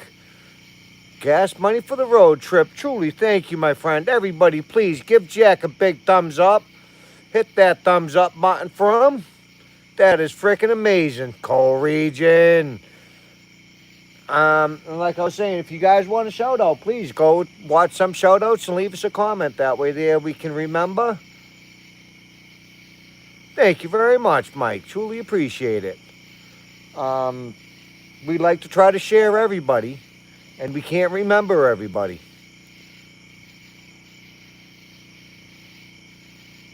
A: gas money for the road trip. Truly, thank you, my friend. Everybody, please give Jack a big thumbs up. Hit that thumbs up button for him. That is freaking amazing. Coal region. And like I was saying, if you guys want a shout out, please go watch some shout outs and leave us a comment. That way there we can remember. Thank you very much, Mike. Truly appreciate it. We like to try to share everybody, and we can't remember everybody.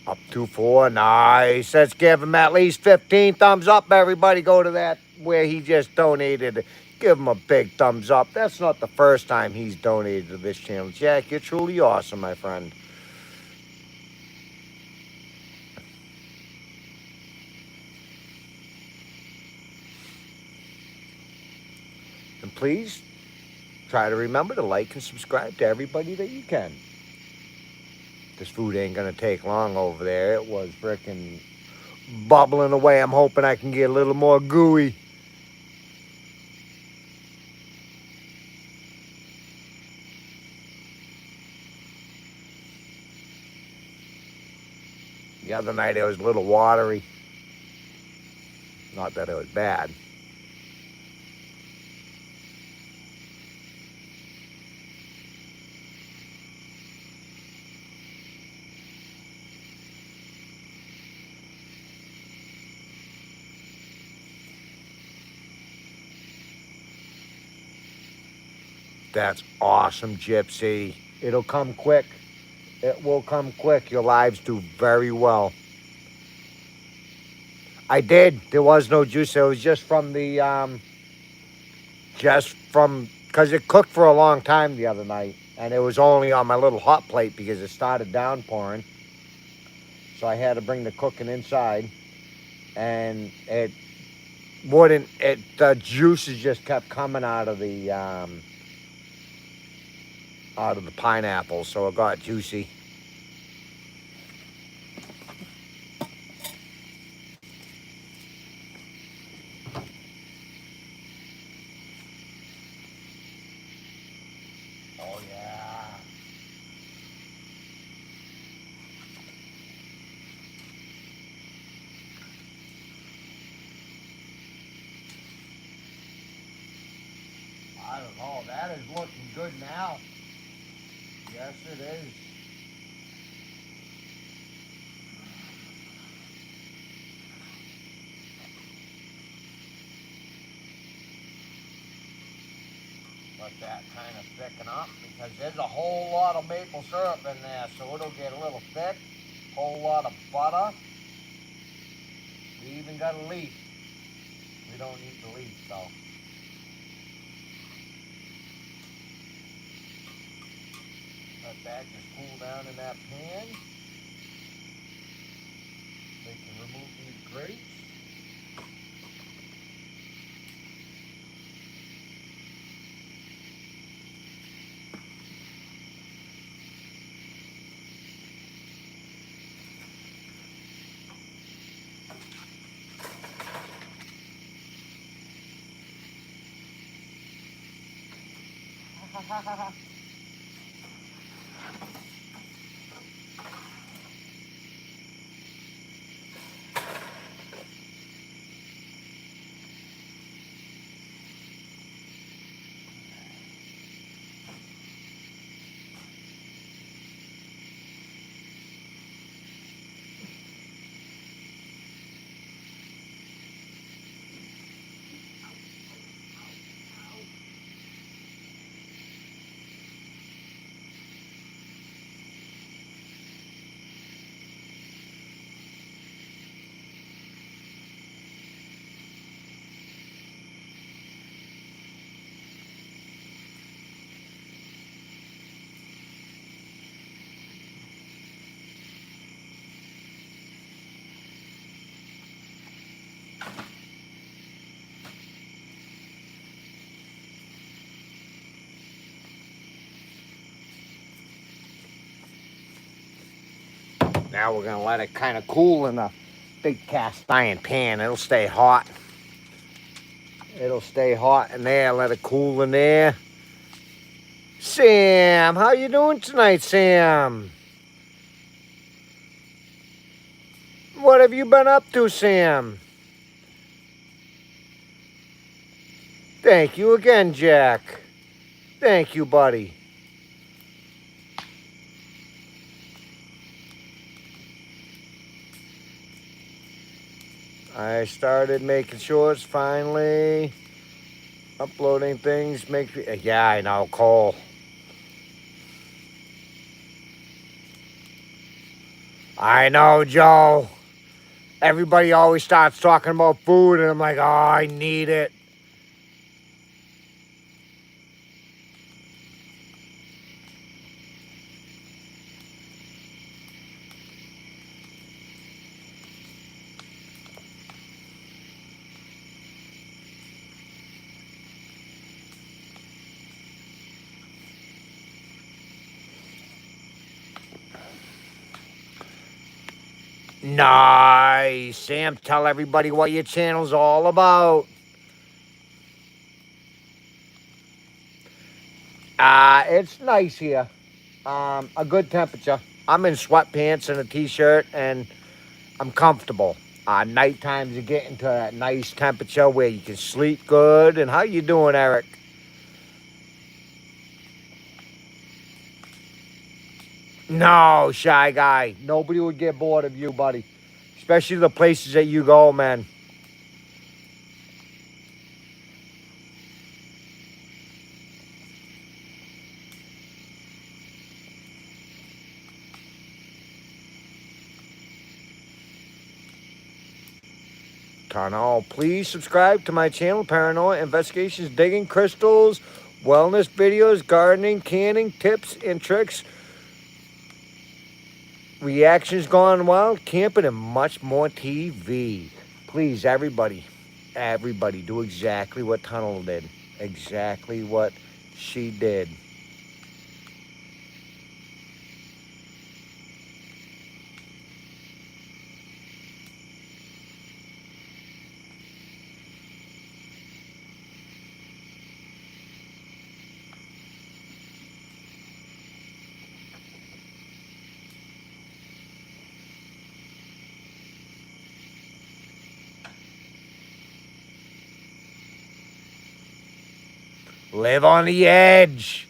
A: Up to 4, nice. Let's give him at least 15 thumbs up, everybody. Go to that where he just donated. Give him a big thumbs up. That's not the first time he's donated to this channel. Jack, you're truly awesome, my friend. And please try to remember to like and subscribe to everybody that you can. This food ain't gonna take long over there. It was frickin' bubbling away. I'm hoping I can get a little more gooey. The other night it was a little watery. Not that it was bad. That's awesome, Gypsy. It'll come quick. It will come quick. Your lives do very well. I did. There was no juice. It was just from the, because it cooked for a long time the other night. And it was only on my little hot plate because it started downpouring. So I had to bring the cooking inside. And it wouldn't, the juices just kept coming out of the pineapple, so it got juicy. Oh yeah. I don't know. That is looking good now. Yes, it is. Let that kind of thicken up because there's a whole lot of maple syrup in there, so it'll get a little thick. Whole lot of butter. We even got a leaf. We don't need the leaf though. Let that just cool down in that pan. They can remove these grapes. Ha ha ha. Now we're gonna let it kind of cool in a big cast iron pan. It'll stay hot. It'll stay hot in there. Let it cool in there. Sam, how you doing tonight, Sam? What have you been up to, Sam? Thank you again, Jack. Thank you, buddy. I started making shorts finally. Uploading things makes me... Yeah, I know, Cole. I know, Joe. Everybody always starts talking about food, and I'm like, oh, I need it. Nice. Sam, tell everybody what your channel's all about. It's nice here. A good temperature. I'm in sweatpants and a t-shirt, and I'm comfortable. Night times you get into that nice temperature where you can sleep good. And how you doing, Eric? No, Shy Guy. Nobody would get bored of you, buddy. Especially the places that you go, man. Tunnel. Please subscribe to my channel, Paranormal Investigations, Digging Crystals, Wellness Videos, Gardening, Canning, Tips and Tricks, Reactions Gone Wild, Camping, and much more TV. Please, everybody, do exactly what Tunnel did. Exactly what she did. Live on the edge.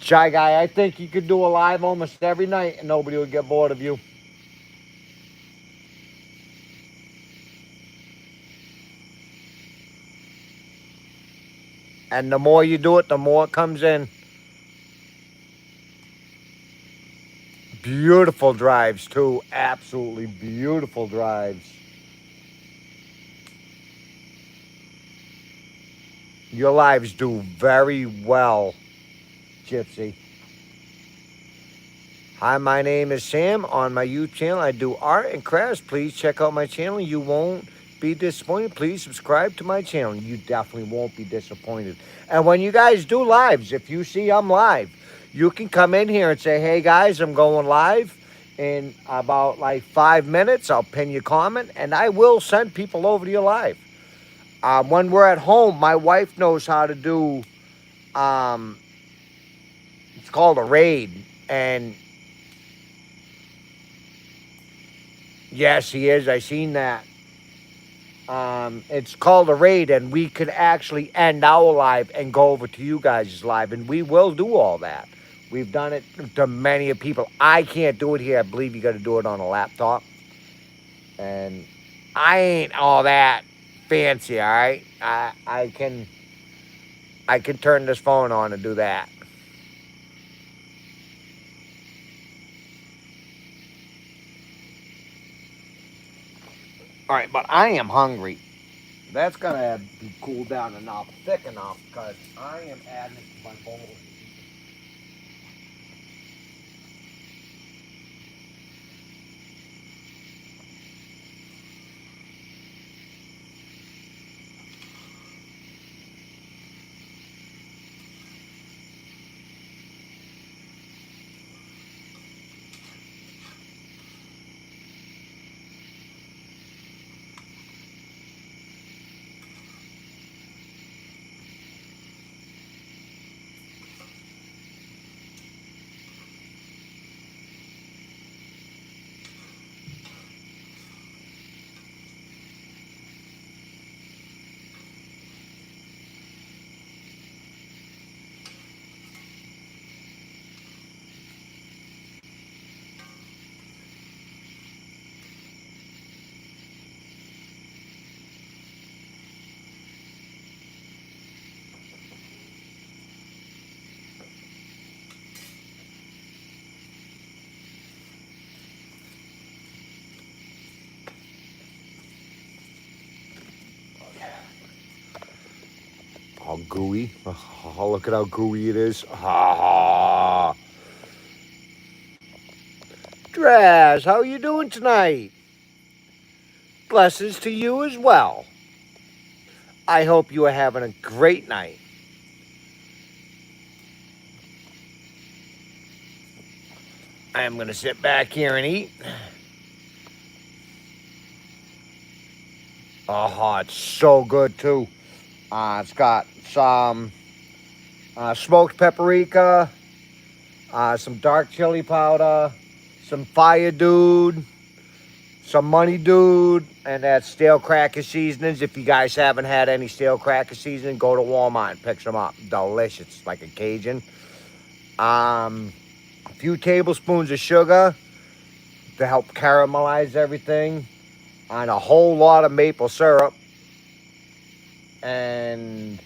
A: Shy Guy, I think you could do a live almost every night and nobody would get bored of you. And the more you do it, the more it comes in. Beautiful drives, too. Absolutely beautiful drives. Your lives do very well, Gypsy. Hi, my name is Sam. On my YouTube channel, I do art and crafts. Please check out my channel. You won't be disappointed. Please subscribe to my channel. You definitely won't be disappointed. And when you guys do lives, if you see I'm live, you can come in here and say, hey, guys, I'm going live. In about like 5 minutes, I'll pin your comment, and I will send people over to your live. When we're at home, my wife knows how to do, it's called a raid. And yes, he is. I seen that. It's called a raid, and we could actually end our live and go over to you guys' live, and we will do all that. We've done it to many people. I can't do it here. I believe you got to do it on a laptop. And I ain't all that fancy, all right? I can turn this phone on and do that. All right, but I am hungry. That's gonna be cooled down enough, thick enough, because I am adding it to my bowl. gooey. Oh, look at how gooey it is. Ah. Draz, how you doing tonight? Blessings to you as well. I hope you are having a great night. I am going to sit back here and eat. Oh, it's so good too. It's got some smoked paprika, some dark chili powder, some fire dude, some money dude, and that stale cracker seasonings. If you guys haven't had any stale cracker seasoning, go to Walmart and pick some up. Delicious, like a Cajun. A few tablespoons of sugar to help caramelize everything, and a whole lot of maple syrup, and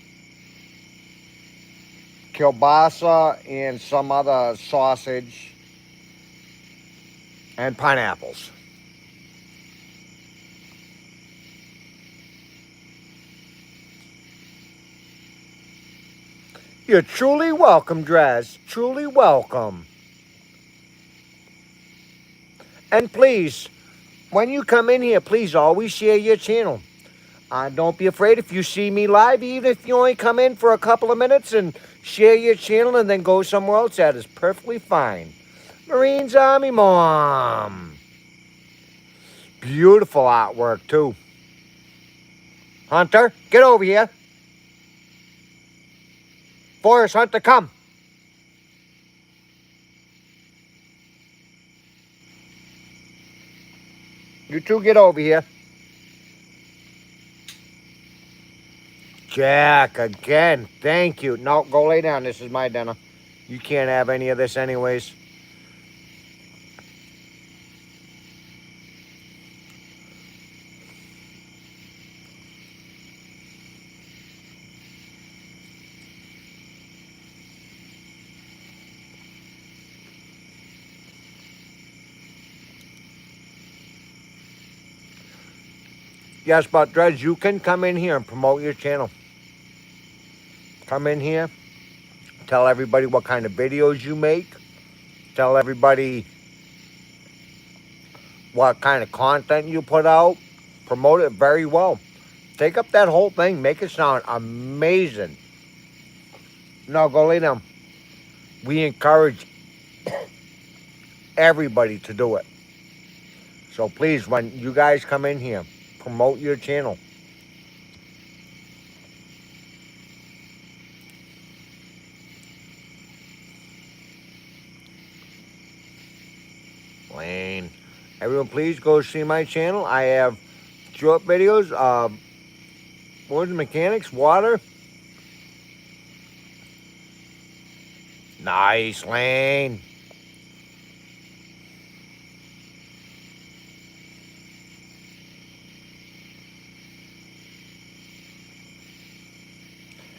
A: kielbasa and some other sausage, and pineapples. You're truly welcome, Draz. Truly welcome. And please, when you come in here, please always share your channel. Don't be afraid if you see me live, even if you only come in for a couple of minutes and share your channel and then go somewhere else. That is perfectly fine. Marines Army Mom. Beautiful artwork, too. Hunter, get over here. Forrest Hunter, come. You two get over here. Jack, again, thank you. No, go lay down. This is my dinner. You can't have any of this anyways. Yes, but Dredge, you can come in here and promote your channel. Come in here. Tell everybody what kind of videos you make. Tell everybody what kind of content you put out. Promote it very well. Take up that whole thing. Make it sound amazing. No, go lay down. We encourage everybody to do it. So please, when you guys come in here, promote your channel. Lane. Everyone, please go see my channel. I have short videos of woods mechanics, water. Nice, Lane.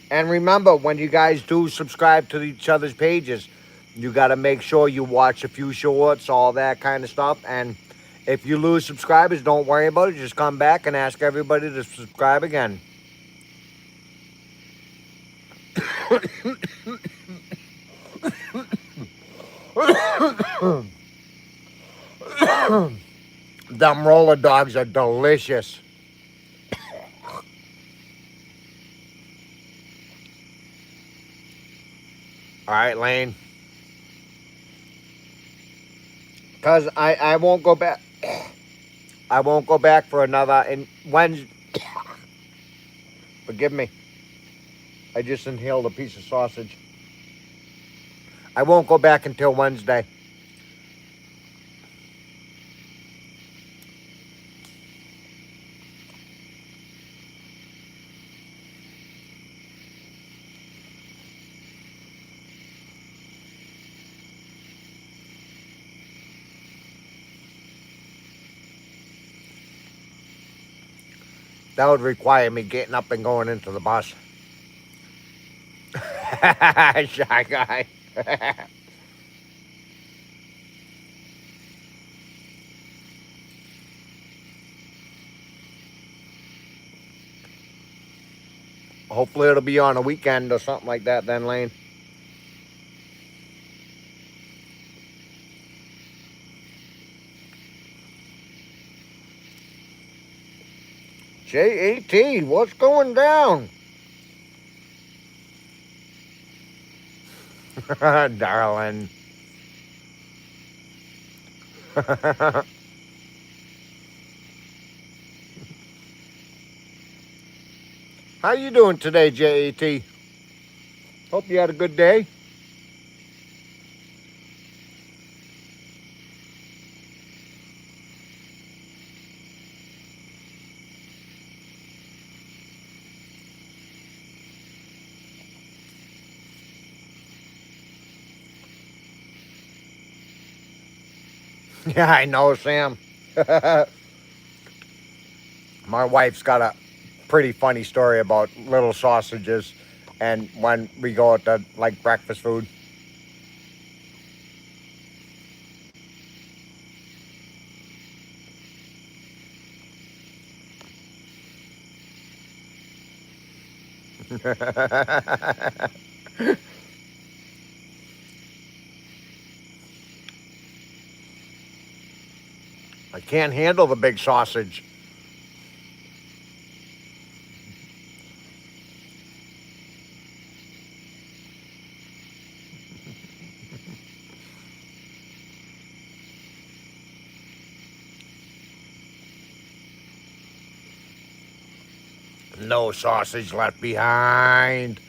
A: And remember, when you guys do subscribe to each other's pages, you got to make sure you watch a few shorts, all that kind of stuff. And if you lose subscribers, don't worry about it. Just come back and ask everybody to subscribe again. Them roller dogs are delicious. All right, Lane. Because I won't go back. I won't go back for another. And Wednesday. Forgive me. I just inhaled a piece of sausage. I won't go back until Wednesday. That would require me getting up and going into the bus. Shy guy. Hopefully it'll be on a weekend or something like that then, Lane. JAT, what's going down? Darling. How you doing today, JAT? Hope you had a good day. Yeah, I know, Sam. My wife's got a pretty funny story about little sausages and when we go out to like breakfast food. I can't handle the big sausage. No sausage left behind.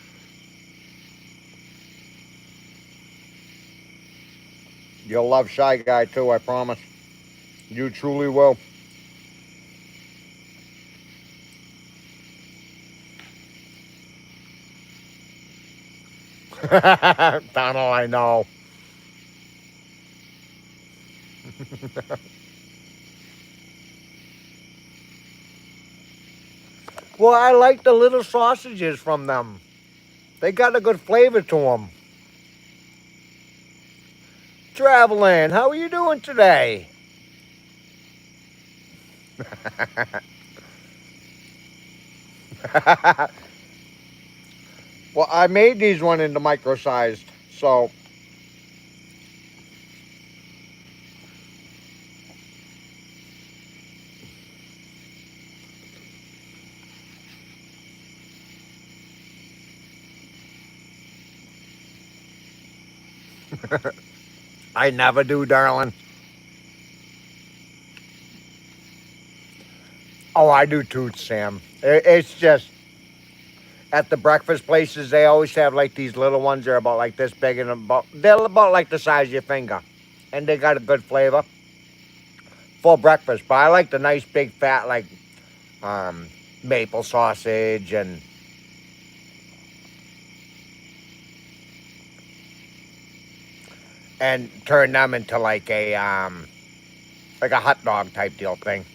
A: You'll love Shy Guy too, I promise. You truly will. Donald, I know. Well, I like the little sausages from them. They got a good flavor to them. Traveling, how are you doing today? Well, I made these one into micro-sized, so I never do, darling. Oh, I do too, Sam. It's just at the breakfast places they always have like these little ones. They're about like this big and they're about like the size of your finger, and they got a good flavor for breakfast. But I like the nice big fat like um, maple sausage and turn them into like a hot dog type deal thing.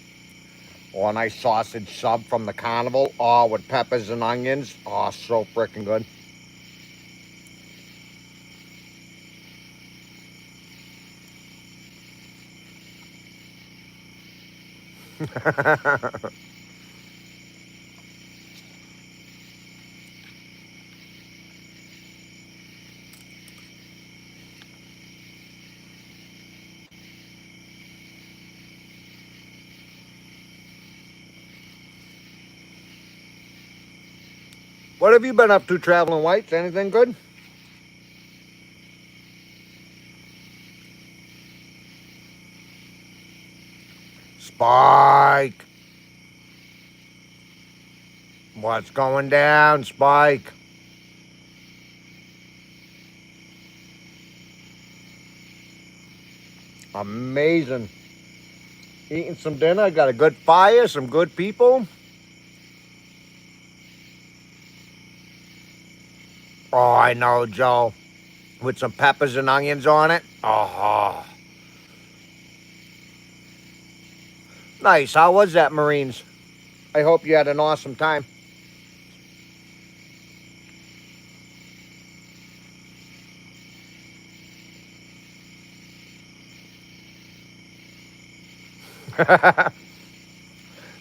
A: Or a nice sausage sub from the carnival. Oh, with peppers and onions. Oh, so freaking good. What have you been up to traveling, Whites? Anything good? Spike. What's going down, Spike? Amazing. Eating some dinner. Got a good fire, some good people. Oh, I know, Joe. With some peppers and onions on it. Oh, nice. How was that, Marines? I hope you had an awesome time.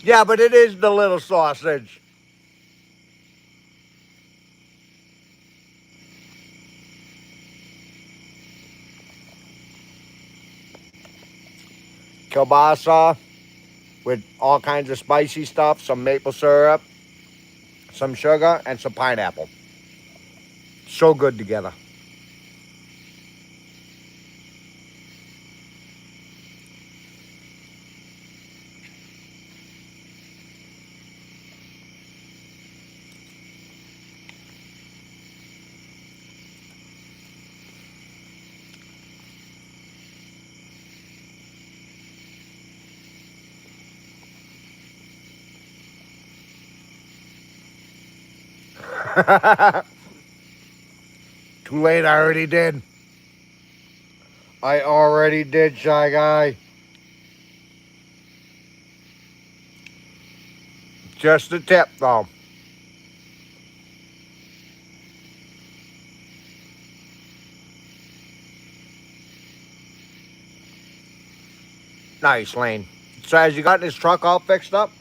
A: Yeah, but it is the little sausage. kielbasa with all kinds of spicy stuff, some maple syrup, some sugar, and some pineapple. So good together. Too late, I already did. I already did, Shy Guy. Just a tip, though. Nice, Lane. So has you gotten his truck all fixed up?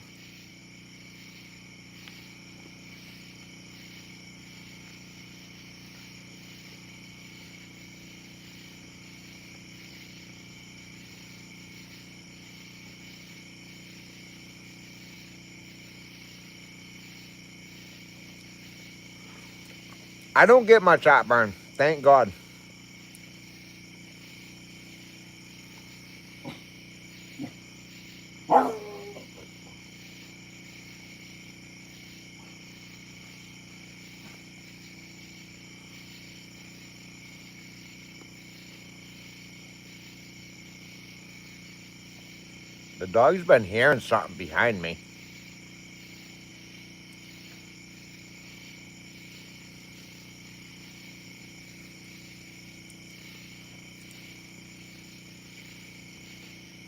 A: I don't get much heartburn. Thank God. The dog's been hearing something behind me.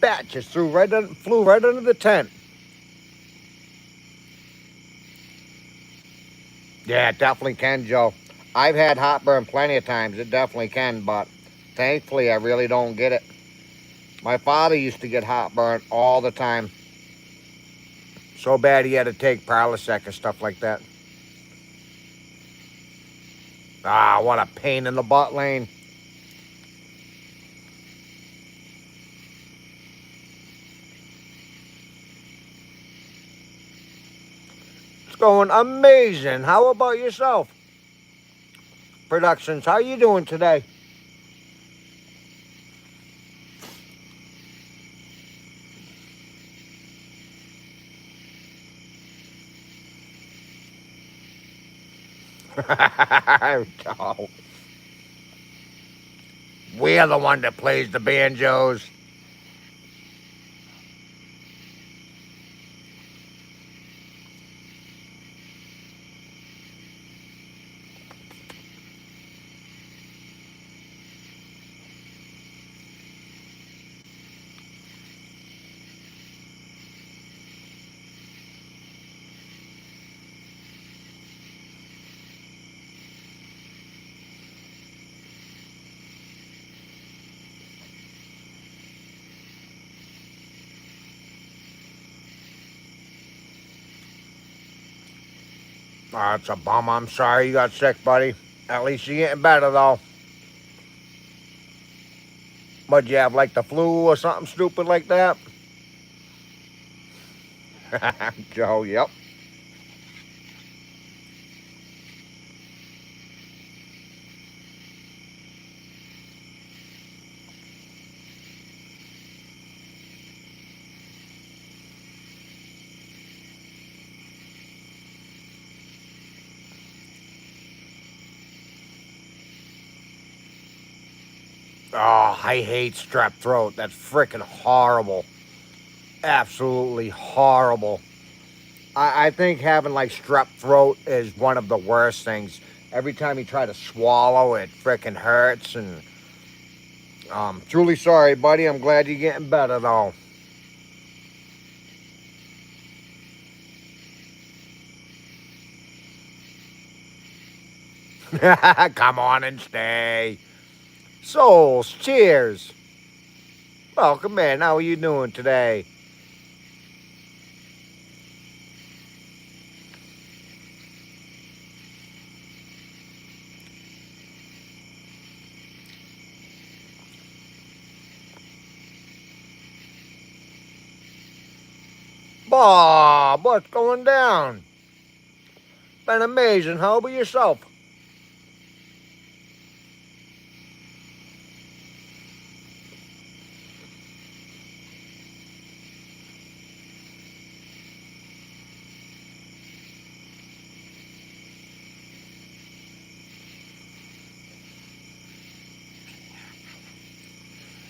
A: Bat just flew right under the tent. Yeah, it definitely can, Joe. I've had heartburn plenty of times. It definitely can, but thankfully I really don't get it. My father used to get heartburn all the time. So bad he had to take Prilosec and stuff like that. Ah, what a pain in the butt, Lane. It's going amazing. How about yourself? Productions, how you doing today? Oh, we're the one that plays the banjos. Oh, it's a bum. I'm sorry you got sick, buddy. At least you're getting better, though. But you have like the flu or something stupid like that? Joe, yep. Oh, I hate strep throat. That's freaking horrible. Absolutely horrible. I think having like strep throat is one of the worst things. Every time you try to swallow, it freaking hurts. And truly sorry, buddy. I'm glad you're getting better, though. Come on and stay. Souls, cheers. Welcome in. How are you doing today? Bob, what's going down? Been amazing. How about yourself?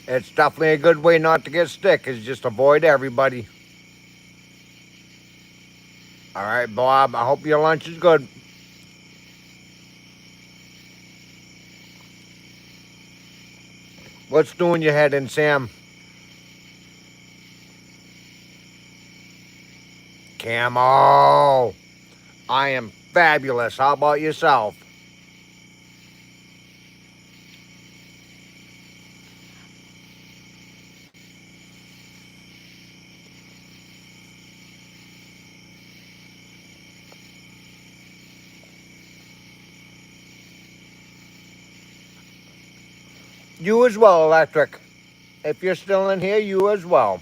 A: It's definitely a good way not to get sick, is just avoid everybody. All right, Bob, I hope your lunch is good. What's doing your head in, Sam? Camo. I am fabulous. How about yourself? You as well, Electric. If you're still in here, you as well.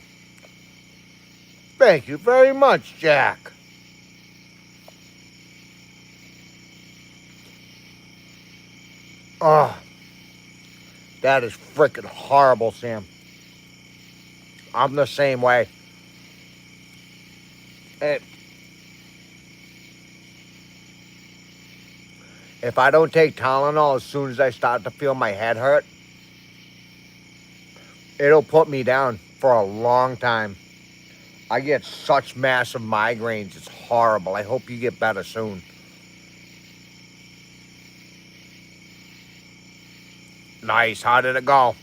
A: Thank you very much, Jack. Oh, that is freaking horrible, Sam. I'm the same way. It, if I don't take Tylenol as soon as I start to feel my head hurt, it'll put me down for a long time. I get such massive migraines. It's horrible. I hope you get better soon. Nice. How did it go?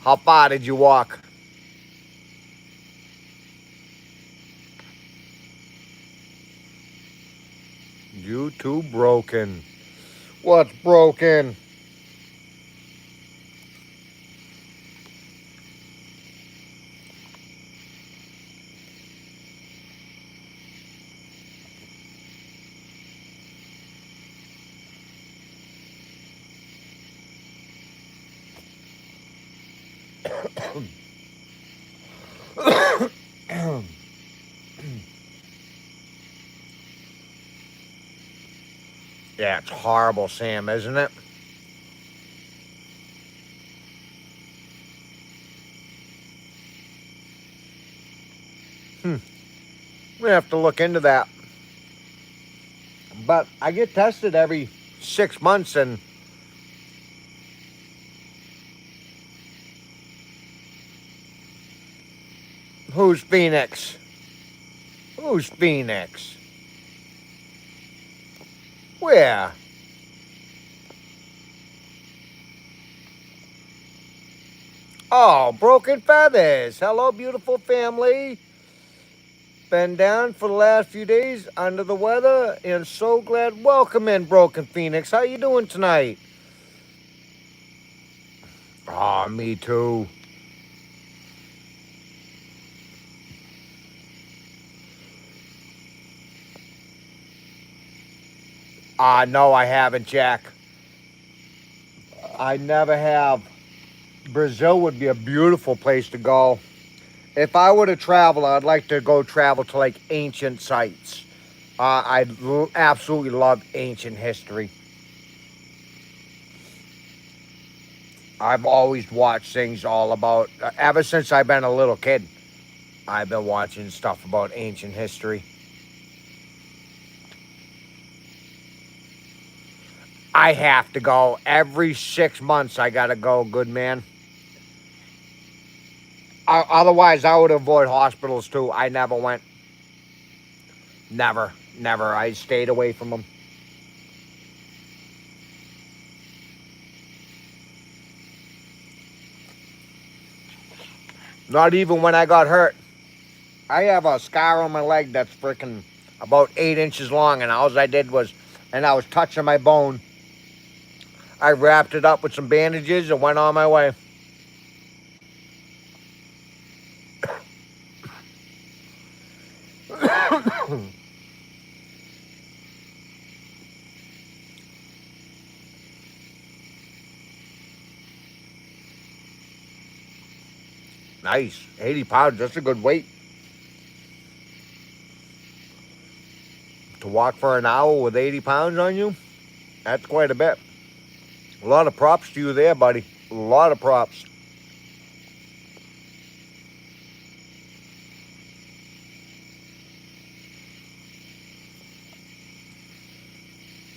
A: How far did you walk? You too broken. What's broken? Yeah, it's horrible, Sam, isn't it? We have to look into that. But I get tested every 6 months, and who's Phoenix? Who's Phoenix? Where? Oh, Broken Feathers. Hello, beautiful family. Been down for the last few days under the weather and so glad. Welcome in, Broken Phoenix. How you doing tonight? Oh, me too. No, I haven't, Jack. I never have. Brazil would be a beautiful place to go. If I were to travel, I'd like to go travel to like ancient sites. Absolutely love ancient history. I've always watched things all about, ever since I've been a little kid, I've been watching stuff about ancient history. I have to go. Every 6 months, I gotta go, good man. Otherwise, I would avoid hospitals too. I never went. Never, never. I stayed away from them. Not even when I got hurt. I have a scar on my leg that's freaking about 8 inches long, and all I did was, and I was touching my bone. I wrapped it up with some bandages and went on my way. Nice. 80 pounds, that's a good weight. to walk for an hour with 80 pounds on you, that's quite a bit. A lot of props to you there, buddy. A lot of props.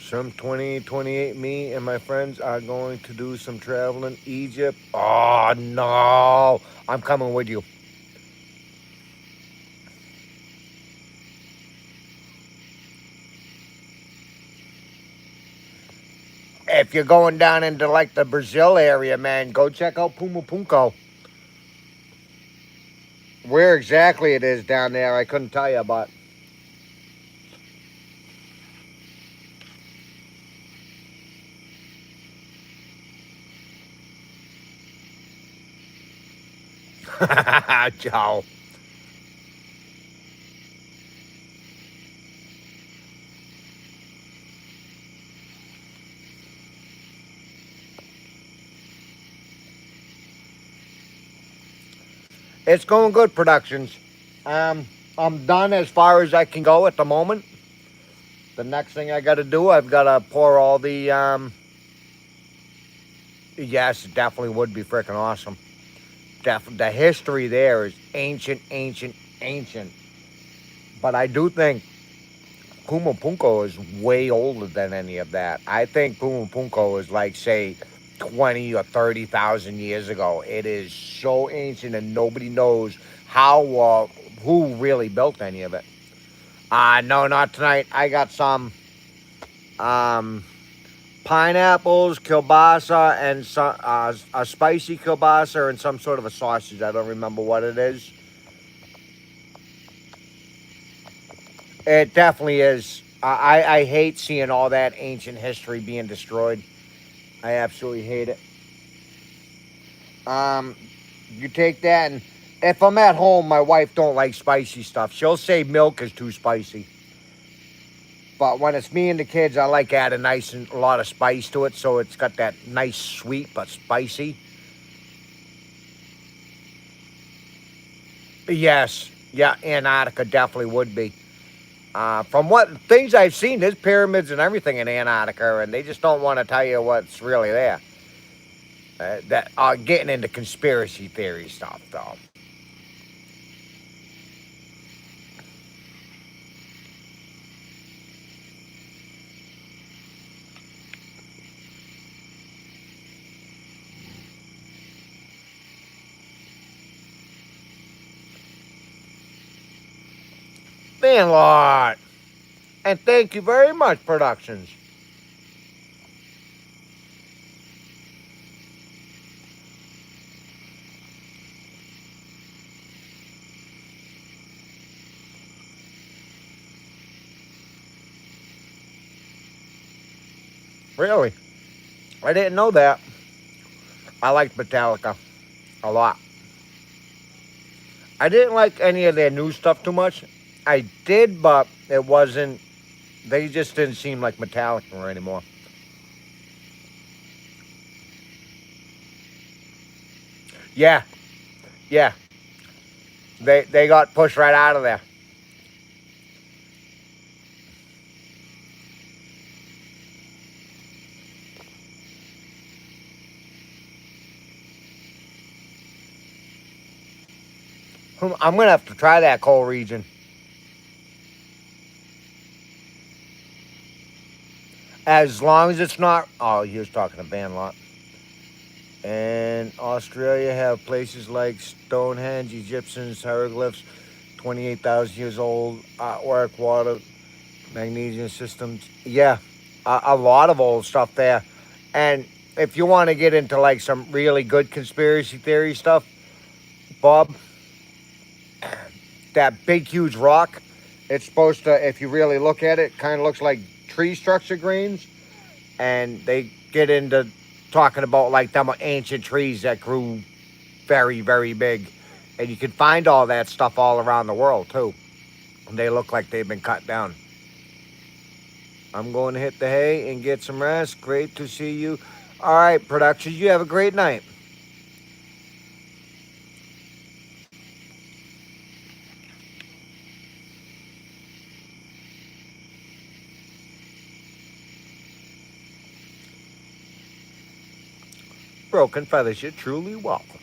A: Some 2028, me and my friends are going to do some traveling. Egypt. Oh, no. I'm coming with you. If you're going down into like the Brazil area, man, go check out Puma Punko. Where exactly it is down there, I couldn't tell you, but Joe. It's going good, productions. I'm done as far as I can go at the moment. The next thing I got to do, I've got to pour all the. Yes, it definitely would be freaking awesome. The history there is ancient, ancient, ancient. But I do think Puma Punko is way older than any of that. I think Puma Punko is like, say, 20 or 30,000 years ago. It is so ancient and nobody knows how who really built any of it. No, not tonight. I got some um, pineapples, kielbasa, and some a spicy kielbasa and some sort of a sausage. I don't remember what it is. It definitely is. I hate seeing all that ancient history being destroyed. I absolutely hate it. Um, you take that, and if I'm at home, my wife don't like spicy stuff. She'll say milk is too spicy. But when it's me and the kids, I like adding nice and a lot of spice to it, so it's got that nice sweet but spicy. Yes, yeah, Antarctica definitely would be. From what things I've seen, there's pyramids and everything in Antarctica, and they just don't want to tell you what's really there. That are getting into conspiracy theory stuff, though. Man, Lord, and thank you very much, Productions. Really, I didn't know that. I liked Metallica a lot. I didn't like any of their new stuff too much. I did, but it wasn't. They just didn't seem like Metallica anymore. Yeah, yeah. They got pushed right out of there. I'm gonna have to try that coal region. As long as it's not. Oh, he was talking to Van Lot. And Australia have places like Stonehenge, Egyptians, hieroglyphs, 28,000 years old, artwork, water, magnesium systems. Yeah, a lot of old stuff there. And if you want to get into like some really good conspiracy theory stuff, Bob, that big huge rock, it's supposed to, if you really look at it, kind of looks like tree structure grains. And they get into talking about like them ancient trees that grew very, very big. And you can find all that stuff all around the world too. And they look like they've been cut down. I'm going to hit the hay and get some rest. Great to see you. All right, productions, you have a great night. Broken feathers, you're truly welcome.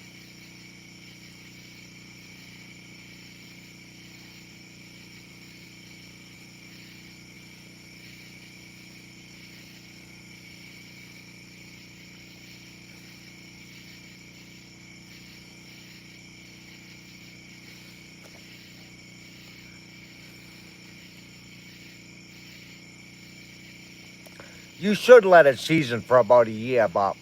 A: You should let it season for about a year, but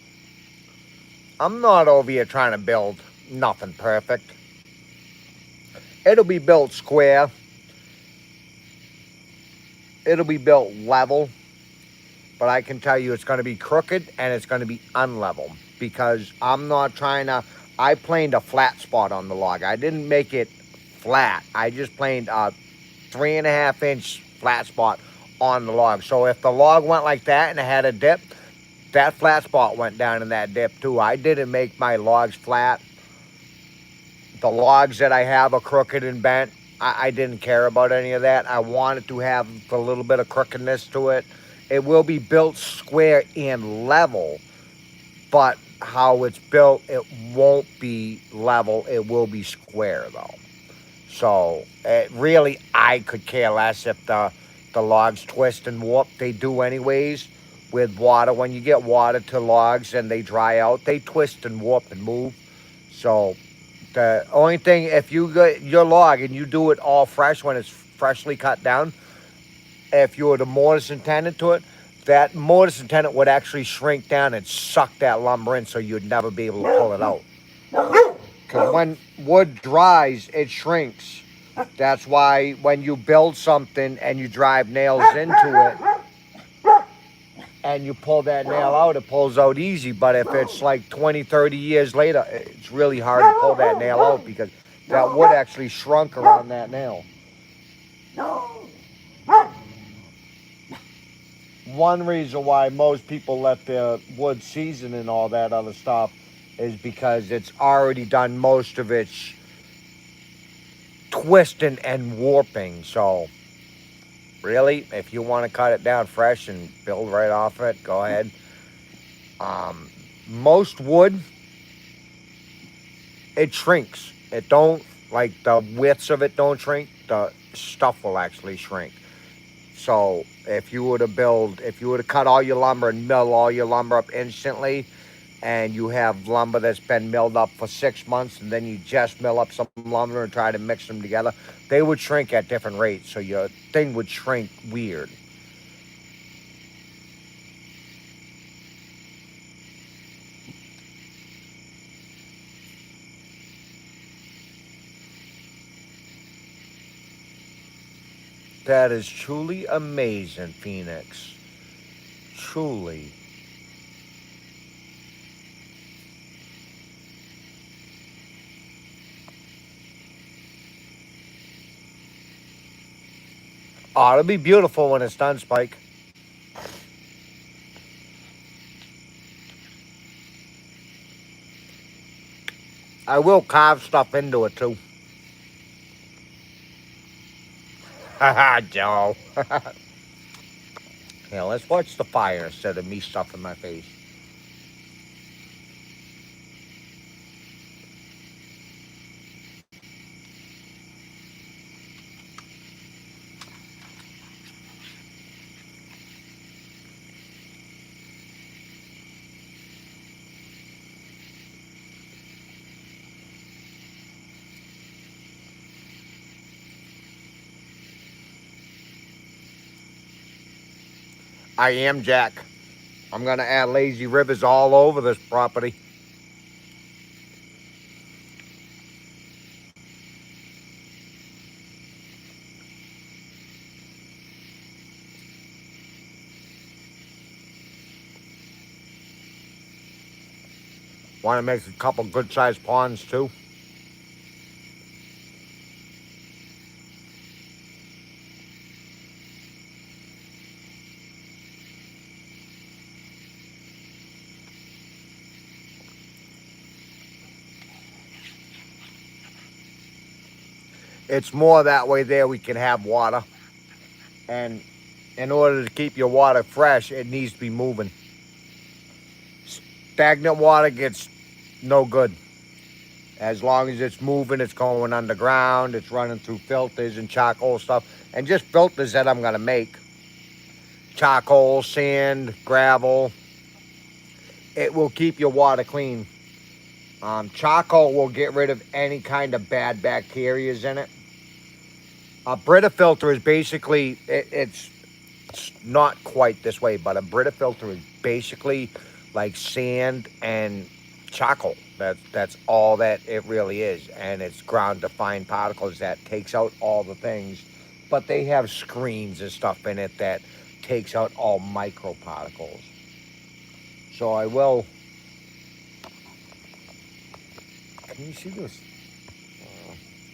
A: I'm not over here trying to build nothing perfect. It'll be built square, it'll be built level, but I can tell you it's going to be crooked and it's going to be unlevel because I'm not trying to. I planed a flat spot on the log. I didn't make it flat. I just planed a 3.5 inch flat spot on the log. So if the log went like that and it had a dip, that flat spot went down in that dip too. I didn't make my logs flat. The logs that I have are crooked and bent. I didn't care about any of that. I wanted to have a little bit of crookedness to it. It will be built square and level, but how it's built, it won't be level. It will be square though. So really, I could care less if the logs twist and warp. They do anyways with water. When you get water to logs and they dry out, they twist and warp and move. So the only thing, if you get your log and you do it all fresh when it's freshly cut down, if you were to mortise and tenon to it, that mortise and tenon would actually shrink down and suck that lumber in so you'd never be able to pull it out. Because when wood dries, it shrinks. That's why when you build something and you drive nails into it and you pull that nail out, it pulls out easy. But if it's like 20, 30 years later, it's really hard to pull that nail out because that wood actually shrunk around that nail. One reason why most people let their wood season and all that other stuff is because it's already done most of its twisting and warping. So really, if you want to cut it down fresh and build right off it, go ahead. Most wood, it shrinks. It don't, like the widths of it don't shrink. The stuff will actually shrink. So if you were to cut all your lumber and mill all your lumber up instantly, and you have lumber that's been milled up for 6 months, and then you just mill up some lumber and try to mix them together, they would shrink at different rates. So your thing would shrink weird. That is truly amazing, Phoenix. Truly. Oh, it'll be beautiful when it's done, Spike. I will carve stuff into it too. Haha, Joe. Yeah, let's watch the fire instead of me stuffing my face. I am Jack. I'm gonna add lazy rivers all over this property. Want to make a couple good-sized ponds too. It's more that way there we can have water. And in order to keep your water fresh, it needs to be moving. Stagnant water gets no good. As long as it's moving, it's going underground, it's running through filters and charcoal stuff, and just filters that I'm gonna make. Charcoal, sand, gravel. It will keep your water clean. Charcoal will get rid of any kind of bad bacteria in it. A Brita filter is basically, it's not quite this way, but a Brita filter is basically like sand and charcoal. That's all that it really is, and it's ground to fine particles that takes out all the things. But they have screens and stuff in it that takes out all microparticles. So I will. Can you see this?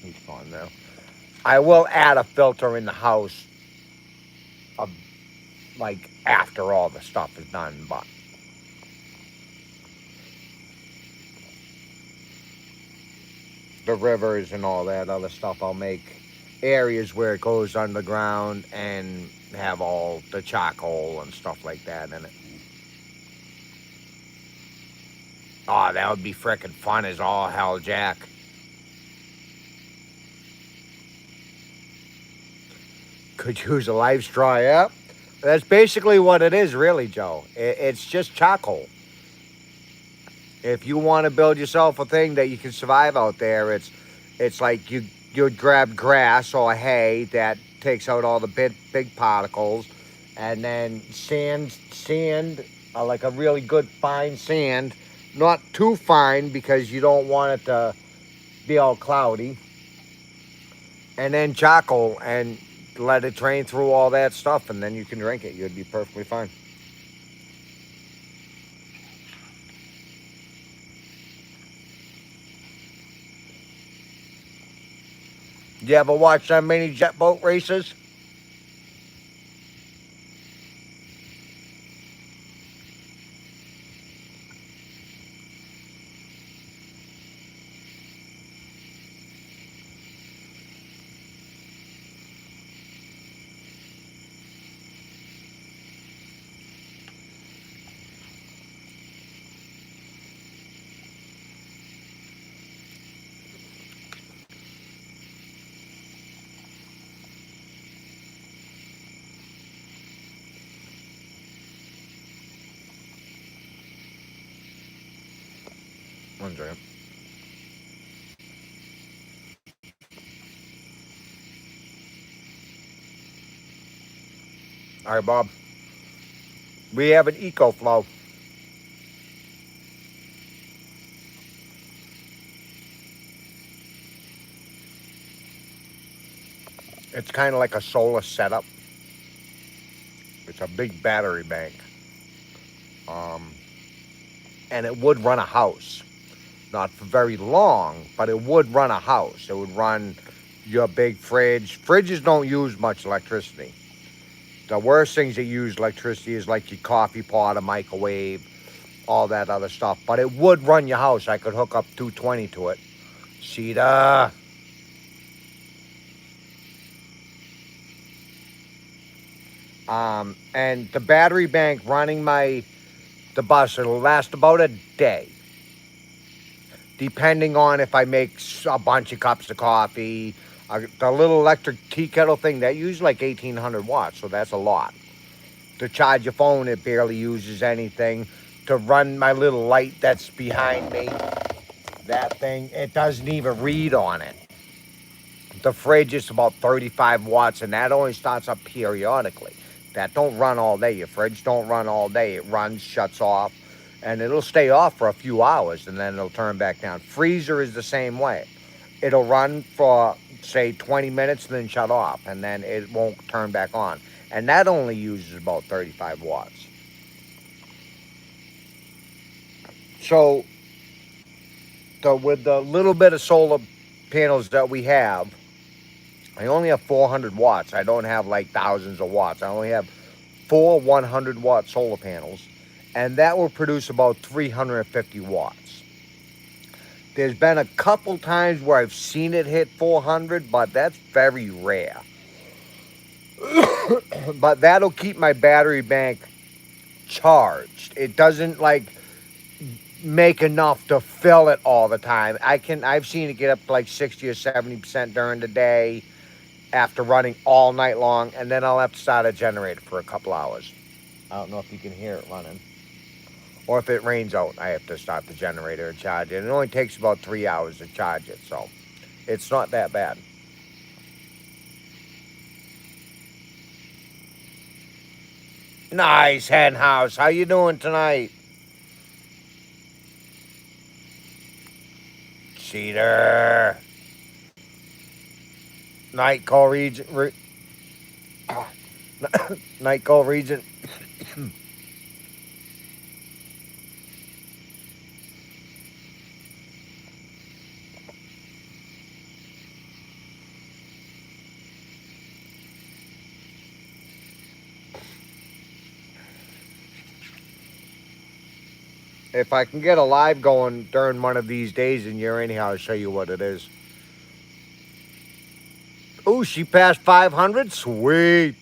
A: He's gone now. I will add a filter in the house of like after all the stuff is done, but the rivers and all that other stuff, I'll make areas where it goes underground and have all the charcoal and stuff like that in it. Oh, that would be frickin' fun as all hell, Jack. Could use a live straw, yeah. That's basically what it is, really, Joe. It's just charcoal. If you want to build yourself a thing that you can survive out there, it's like you'd grab grass or hay that takes out all the big particles, and then sand, like a really good fine sand, not too fine because you don't want it to be all cloudy, and then charcoal, and let it drain through all that stuff, and then you can drink it. You'd be perfectly fine. You ever watch them mini jet boat races? One second. All right, Bob. We have an eco flow. It's kind of like a solar setup. It's a big battery bank. Um, and it would run a house. Not for very long, but it would run a house. It would run your big fridge. Fridges don't use much electricity. The worst things that use electricity is like your coffee pot, a microwave, all that other stuff. But it would run your house. I could hook up 220 to it. Cedar. And the battery bank running the bus, it'll last about a day. Depending on if I make a bunch of cups of coffee. The little electric tea kettle thing, that uses like 1,800 watts, so that's a lot. To charge your phone, it barely uses anything. To run my little light that's behind me, that thing, it doesn't even read on it. The fridge is about 35 watts, and that only starts up periodically. That don't run all day. Your fridge don't run all day. It runs, shuts off, and it'll stay off for a few hours, and then it'll turn back down. Freezer is the same way. It'll run for, say, 20 minutes and then shut off, and then it won't turn back on. And that only uses about 35 watts. So, with the little bit of solar panels that we have, I only have 400 watts. I don't have like thousands of watts. I only have 4 100-watt solar panels, and that will produce about 350 watts. There's been a couple times where I've seen it hit 400, but that's very rare. But that'll keep my battery bank charged. It doesn't like make enough to fill it all the time. I've seen it get up to like 60 or 70% during the day after running all night long, and then I'll have to start a generator for a couple hours. I don't know if you can hear it running. Or if it rains out, I have to start the generator and charge it. It only takes about 3 hours to charge it, so it's not that bad. Nice, hen house. How you doing tonight? Cedar. Night call region. Night call region. If I can get a live going during one of these days in here anyhow, I'll show you what it is. Oh, she passed 500? Sweet.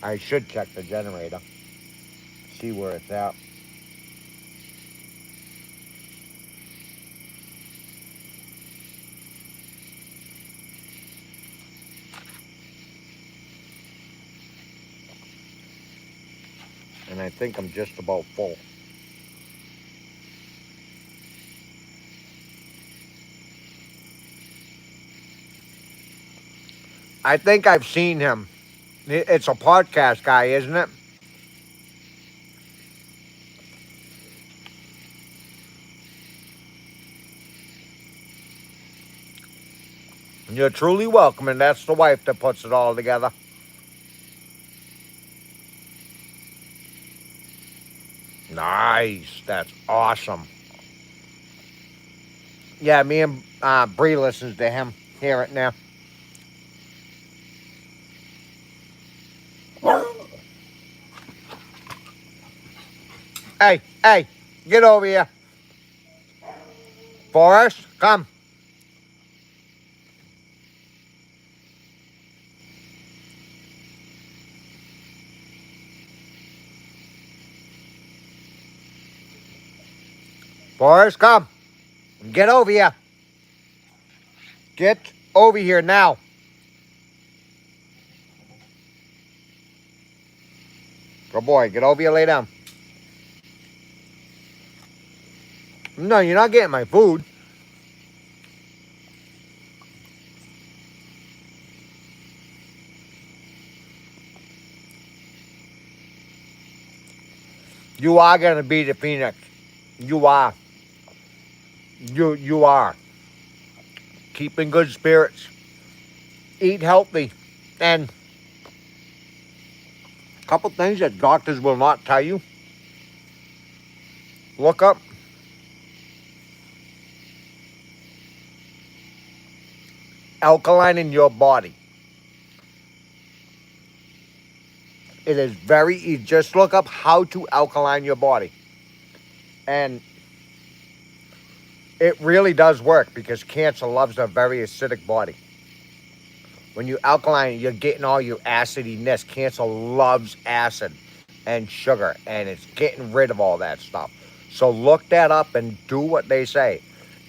A: I should check the generator. See where it's at. And I think I'm just about full. I think I've seen him. It's a podcast guy, isn't it? You're truly welcome, and that's the wife that puts it all together. Nice. That's awesome. Yeah, me and Bree listens to him. Hear it now. Hey, hey, get over here. Forrest, come. Forrest, come. Get over here. Get over here now. Good boy, get over here, lay down. No, you're not getting my food. You are going to be the Phoenix. You are. You are. Keep in good spirits. Eat healthy. And a couple things that doctors will not tell you. Look up alkaline in your body. It is very easy. Just look up how to alkaline your body. And it really does work because cancer loves a very acidic body. When you alkaline, you're getting all your acidiness. Cancer loves acid and sugar, and it's getting rid of all that stuff. So look that up and do what they say,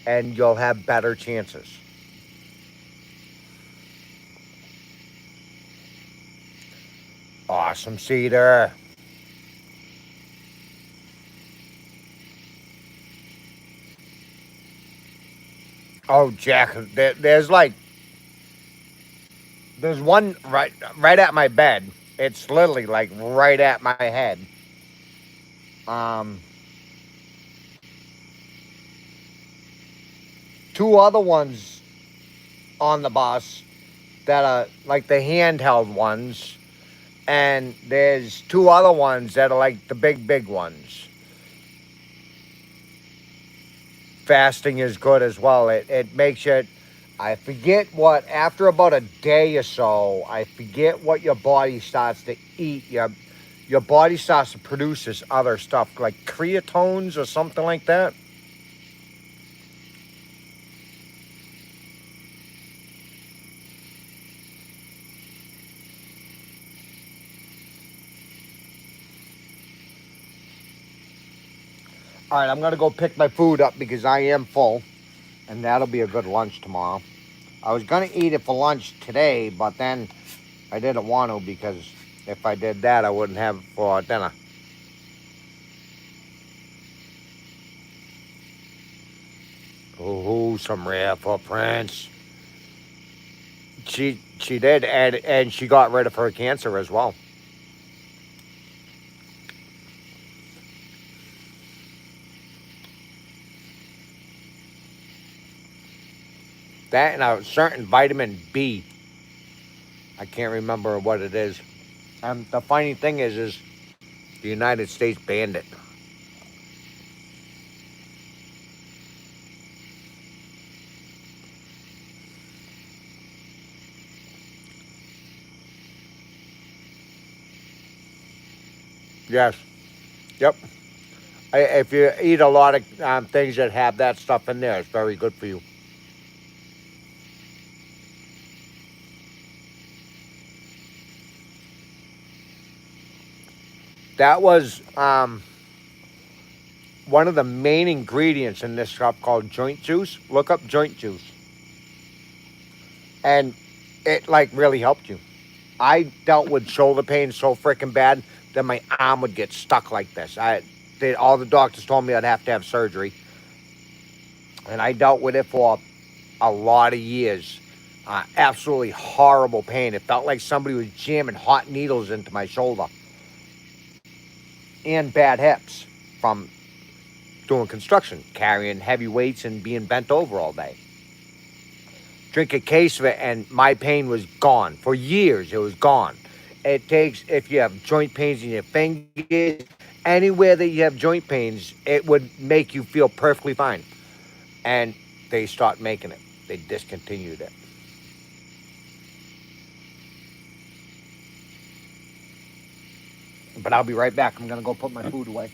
A: and you'll have better chances. Awesome, Cedar. Oh, Jack, there's one right at my bed. It's literally like right at my head. Um, Two other ones on the bus that are like the handheld ones, and there's two other ones that are like the big ones. Fasting is good as well. It makes you, I forget what, after about a day or so, I forget what your body starts to eat. Your body starts to produce this other stuff like creatones or something like that. All right, I'm gonna go pick my food up because I am full, and that'll be a good lunch tomorrow. I was gonna eat it for lunch today, but then I didn't want to because if I did that, I wouldn't have it for dinner. Ooh, some rare footprints. She did, and she got rid of her cancer as well. That and a certain vitamin B. I can't remember what it is. The funny thing is the United States banned it. Yes. Yep. If you eat a lot of things that have that stuff in there, it's very good for you. That was one of the main ingredients in this stuff called joint juice. Look up joint juice, and it like really helped you. I dealt with shoulder pain so freaking bad that my arm would get stuck like this. All the doctors told me I'd have to have surgery, and I dealt with it for a lot of years. Absolutely horrible pain. It felt like somebody was jamming hot needles into my shoulder, and bad hips from doing construction, carrying heavy weights and being bent over all day. Drink a case of it, and my pain was gone. For years, it was gone. It takes, if you have joint pains in your fingers, anywhere that you have joint pains, it would make you feel perfectly fine. And they stopped making it. They discontinued it. But I'll be right back. I'm going to go put my food away.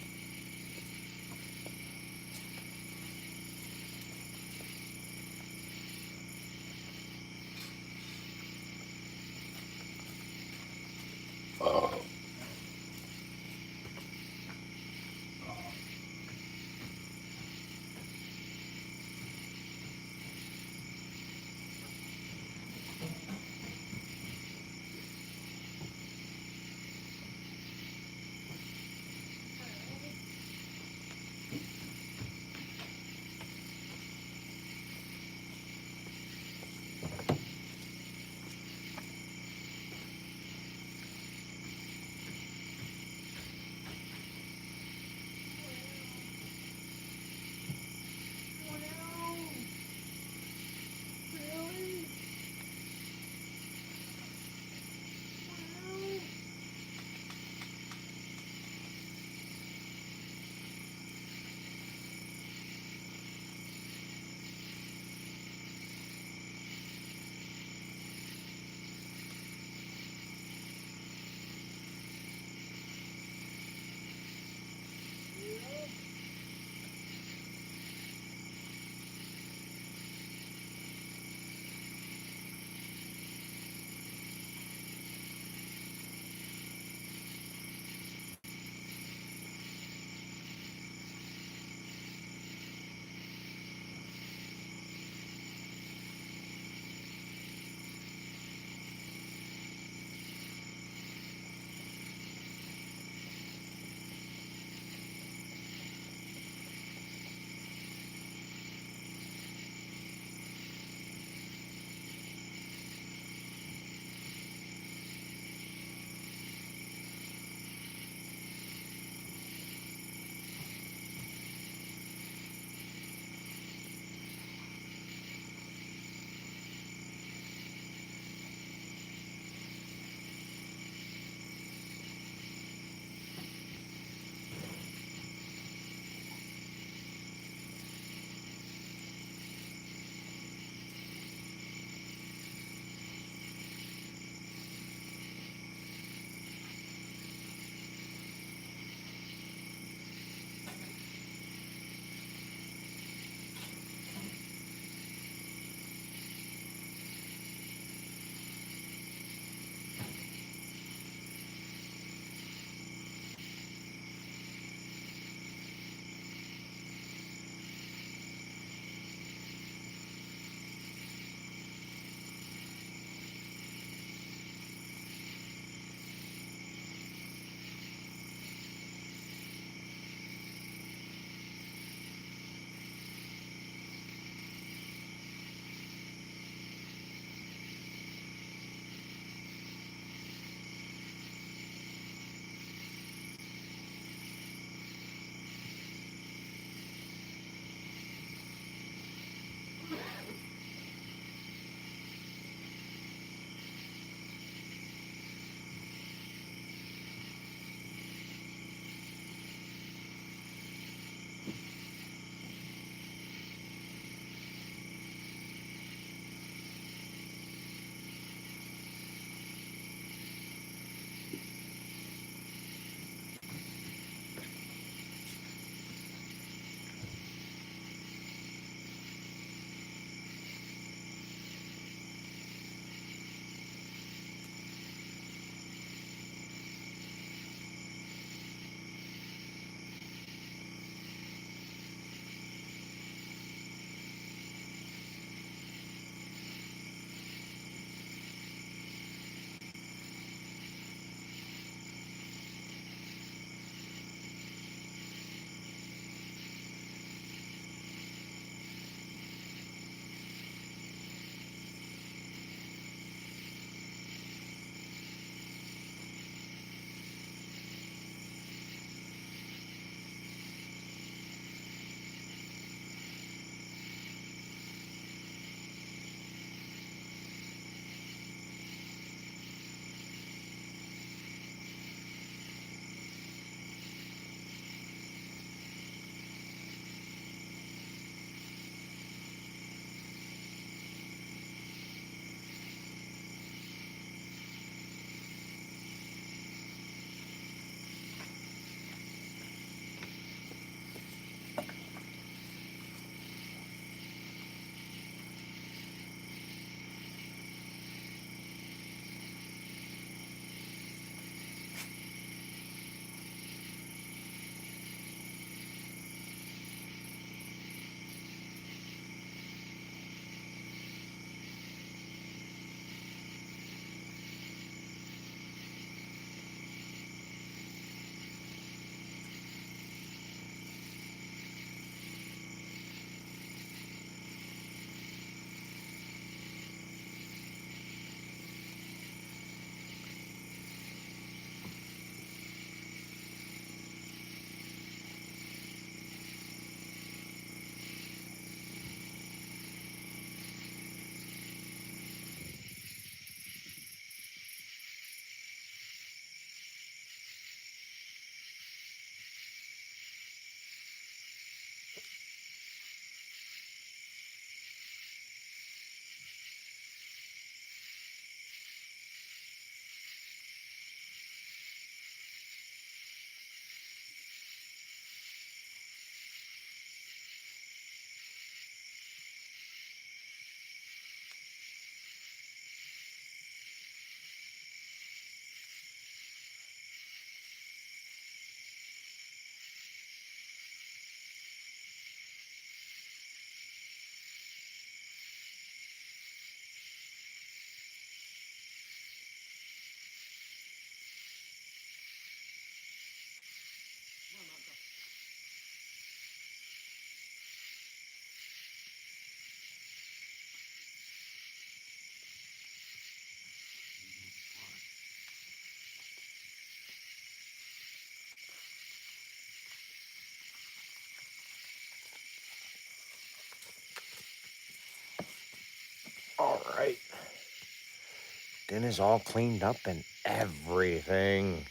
A: Dinner's all cleaned up and everything.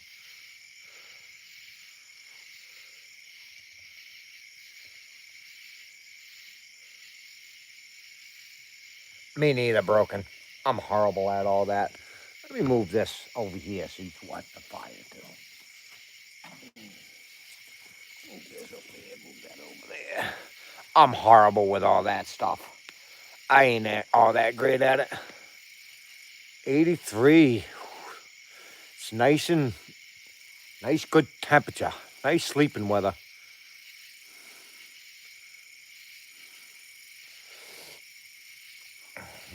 A: Me neither, Broken. I'm horrible at all that. Let me move this over here so you can watch the fire too. Move this over there, move that over there. I'm horrible with all that stuff. I ain't all that great at it. 83. It's nice, good temperature. Nice sleeping weather.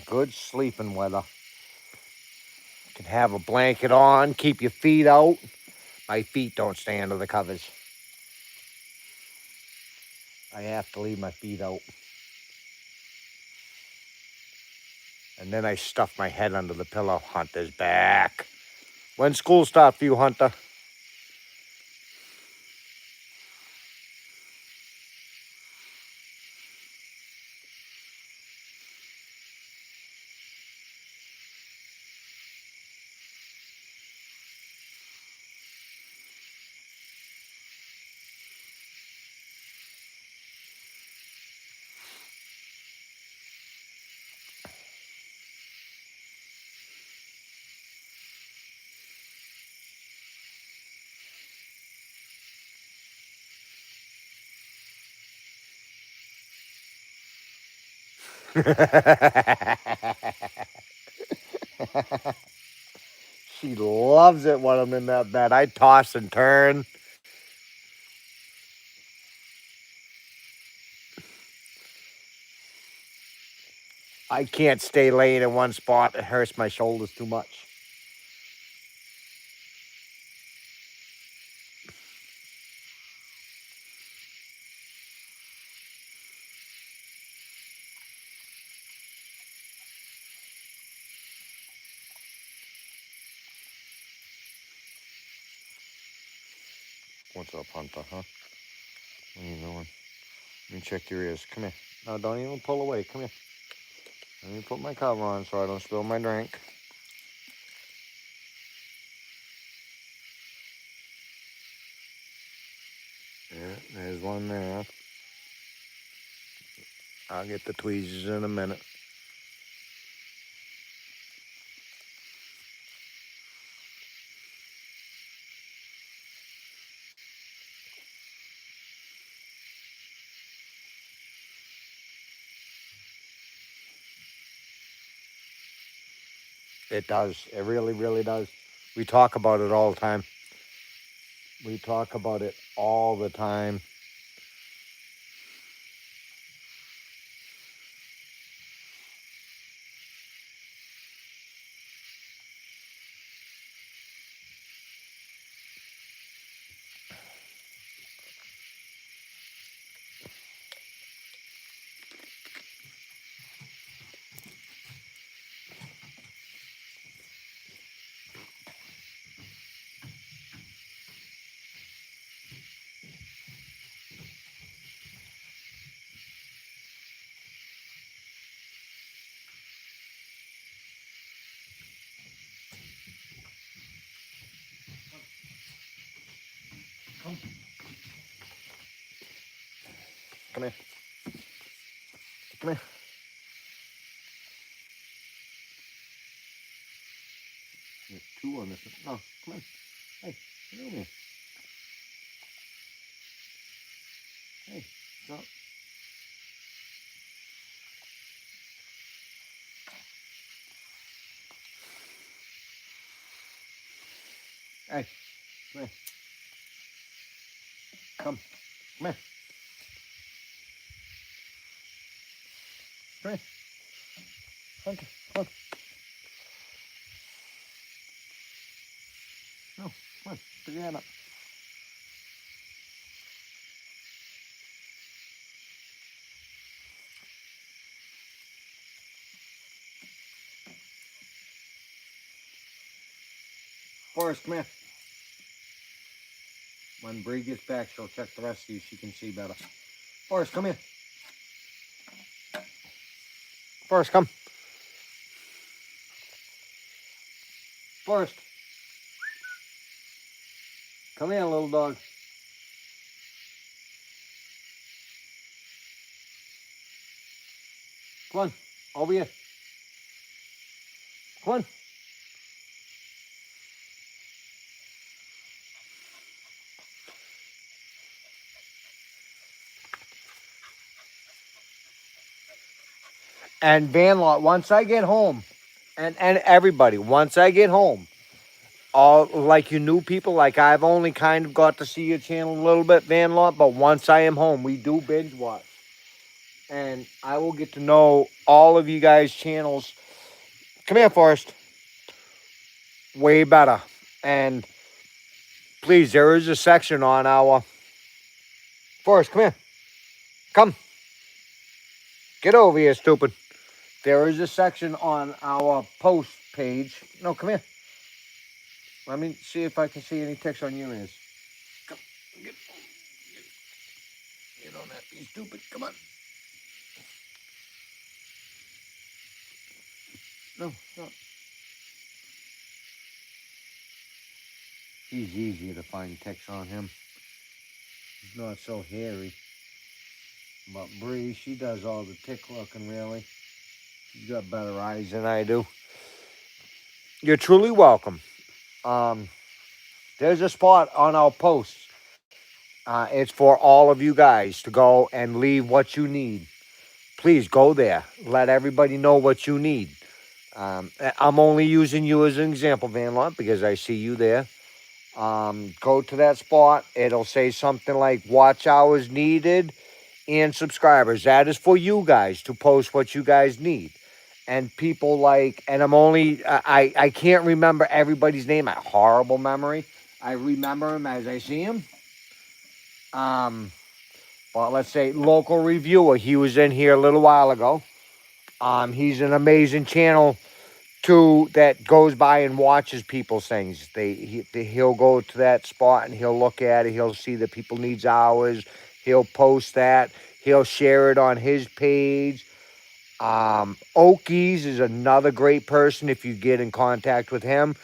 A: Good sleeping weather. You can have a blanket on, keep your feet out. My feet don't stay under the covers. I have to leave my feet out. And then I stuff my head under the pillow. Hunter's back. When school start for you, Hunter? She loves it when I'm in that bed. I toss and turn. I can't stay laid in one spot. It hurts my shoulders too much. What's up, Hunter, huh? What are you doing? Let me check your ears. Come here. No, don't even pull away. Come here. Let me put my cover on so I don't spill my drink. Yeah, there's one there. I'll get the tweezers in a minute. It does. It really, really does. We talk about it all the time. We talk about it all the time. Come. Come here. Come here. There's two on this one. No, come on. Hey, get over here. Hey, stop. Hey, come here. Come. Come here. Come here. Hunter, come on. No, come on. Put your hand up. Forrest, come here. When Bree gets back, she'll check the rest of you. She can see better. Forrest, come here. Forrest, come. Forrest, come here, little dog. Come on, over here. Come on. And Vanlot, once I get home, and everybody, once I get home, all like you new people, like I've only kind of got to see your channel a little bit, Vanlot, but once I am home, we do binge watch. And I will get to know all of you guys' channels. Come here, Forrest. Way better. And please, there is a section on our... Forrest, come here. Come. Get over here, stupid. There is a section on our post page. No, come here. Let me see if I can see any ticks on your ears. Come. You don't have to be stupid. Come on. No, no. He's easier to find ticks on him. He's not so hairy. But Bree, she does all the tick looking, really. She's got better eyes than I do. You're truly welcome. There's a spot on our posts. It's for all of you guys to go and leave what you need. Please go there. Let everybody know what you need. I'm only using you as an example, Vanlot, because I see you there. Go to that spot. It'll say something like watch hours needed and subscribers. That is for you guys to post what you guys need. And people like, and I can't remember everybody's name. I have horrible memory. I remember them as I see them. Well, let's say local reviewer. He was in here a little while ago. He's an amazing channel too that goes by and watches people's things. He'll go to that spot and he'll look at it. He'll see that people needs hours. He'll post that. He'll share it on his page. Okies is another great person. If you get in contact with him,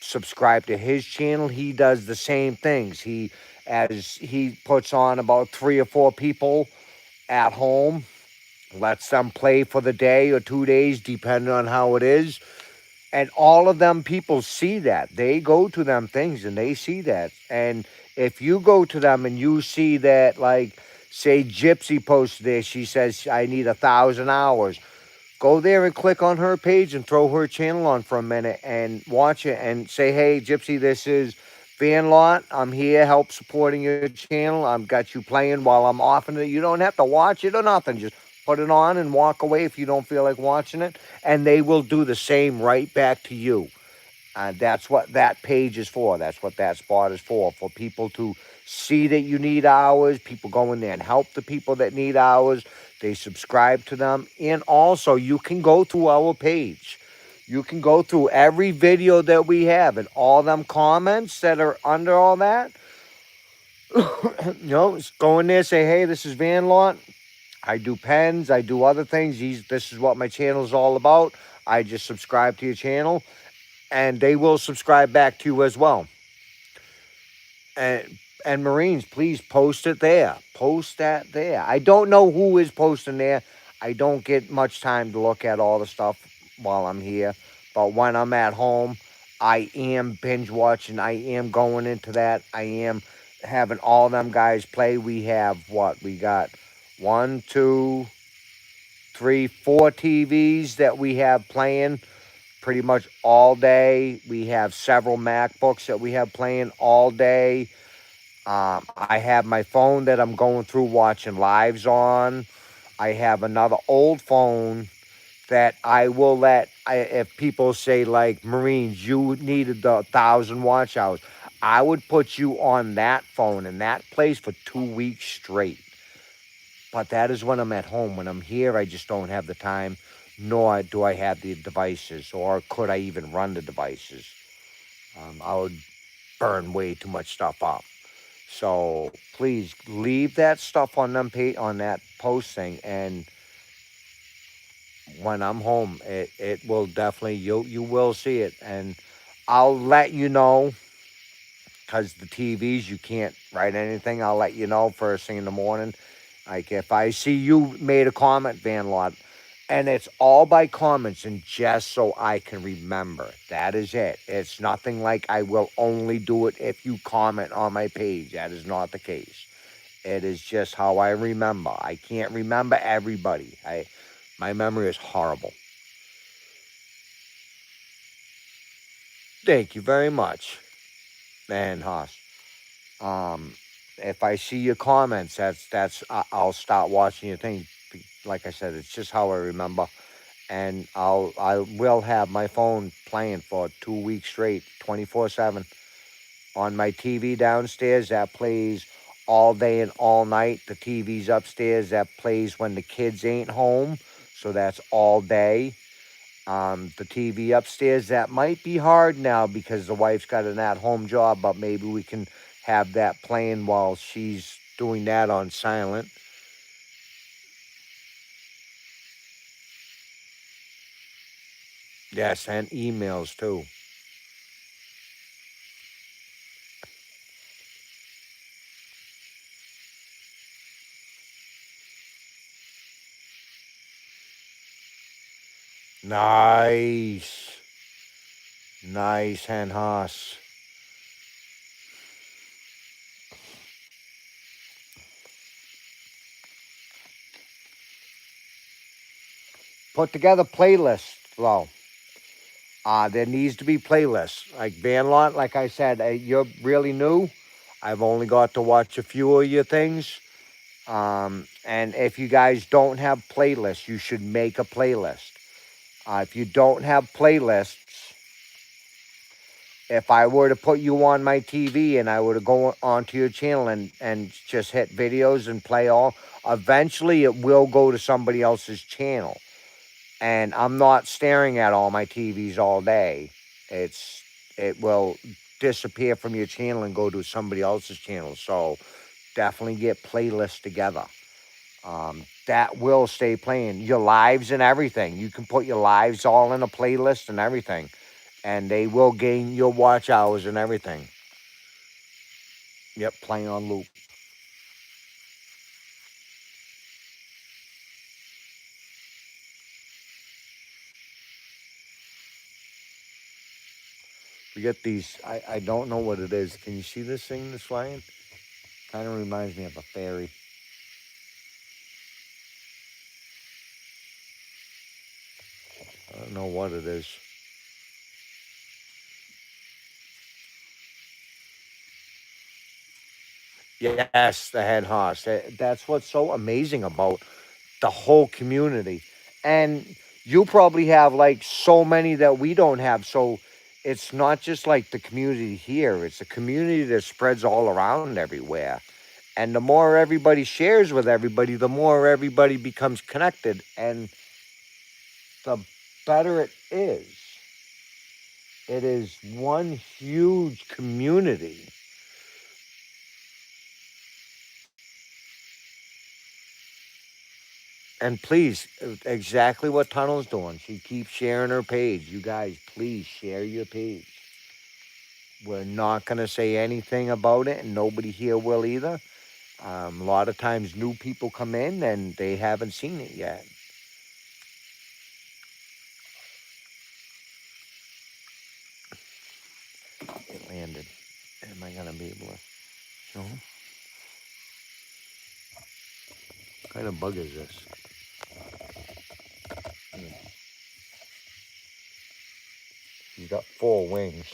A: subscribe to his channel. He does the same things. He puts on about 3 or 4 people at home, lets them play for the day or 2 days, depending on how it is. And all of them people see that. They go to them things and they see that. And if you go to them and you see that, like, say Gypsy posted this, she says, I need 1,000 hours. Go there and click on her page and throw her channel on for a minute and watch it and say, hey, Gypsy, this is Vanlot. I'm here, help supporting your channel. I've got you playing while I'm off in it. You don't have to watch it or nothing. Just put it on and walk away if you don't feel like watching it. And they will do the same right back to you. That's what that page is for. That's what that spot is for people to see that you need hours. People go in there and help the people that need hours. They subscribe to them. And also, you can go through our page. You can go through every video that we have and all them comments that are under all that. Go in there, say, hey, this is Vanlot. I do pens. I do other things. This is what my channel is all about. I just subscribe to your channel. And they will subscribe back to you as well. And Marines, please post it there. Post that there. I don't know who is posting there. I don't get much time to look at all the stuff while I'm here. But when I'm at home, I am binge watching. I am going into that. I am having all them guys play. We have what? We got 1, 2, 3, 4 TVs that we have playing pretty much all day. We have several MacBooks that we have playing all day. I have my phone that I'm going through watching lives on. I have another old phone that I will if people say like, Marines, you needed the 1,000 watch hours, I would put you on that phone in that place for 2 weeks straight. But that is when I'm at home. When I'm here, I just don't have the time, nor do I have the devices, or could I even run the devices. I would burn way too much stuff up. So please leave that stuff on that post thing, and when I'm home, it will definitely, you will see it. And I'll let you know, because the TVs, you can't write anything. I'll let you know first thing in the morning. Like if I see you made a comment, Van Lot, and it's all by comments and just so I can remember. That is it. It's nothing like I will only do it if you comment on my page. That is not the case. It is just how I remember. I can't remember everybody. My memory is horrible. Thank you very much, man, Haas. Um, if I see your comments, I'll start watching your thing. Like I said, it's just how I remember, and I will have my phone playing for 2 weeks straight, 24/7 on my TV downstairs. That plays all day and all night. The TV's upstairs that plays when the kids ain't home, so that's all day. The TV upstairs, that might be hard now because the wife's got an at-home job, but maybe we can have that playing while she's doing that on silent. Yes, and emails too. Nice. Nice, Hen Hoss. Put together playlists, though. There needs to be playlists. Like Vanlot, like I said, you're really new. I've only got to watch a few of your things. And if you guys don't have playlists, you should make a playlist. If you don't have playlists, if I were to put you on my TV and I were to go onto your channel and just hit videos and play all, eventually it will go to somebody else's channel. And I'm not staring at all my TVs all day. It will disappear from your channel and go to somebody else's channel. So definitely get playlists together. That will stay playing. Your lives and everything. You can put your lives all in a playlist and everything. And they will gain your watch hours and everything. Yep, playing on loop. We get these, I don't know what it is. Can you see this thing that's flying? Kind of reminds me of a fairy. I don't know what it is. Yes, the head hoss. That's what's so amazing about the whole community. And you probably have like so many that we don't have. So it's not just like the community here, it's a community that spreads all around everywhere. And the more everybody shares with everybody, the more everybody becomes connected and the better it is. It is one huge community. And please, exactly what Tunnel's doing. She keeps sharing her page. You guys, please share your page. We're not going to say anything about it, and nobody here will either. A lot of times, new people come in and they haven't seen it yet. It landed. Am I going to be able to show them? What kind of bug is this? He's got 4 wings.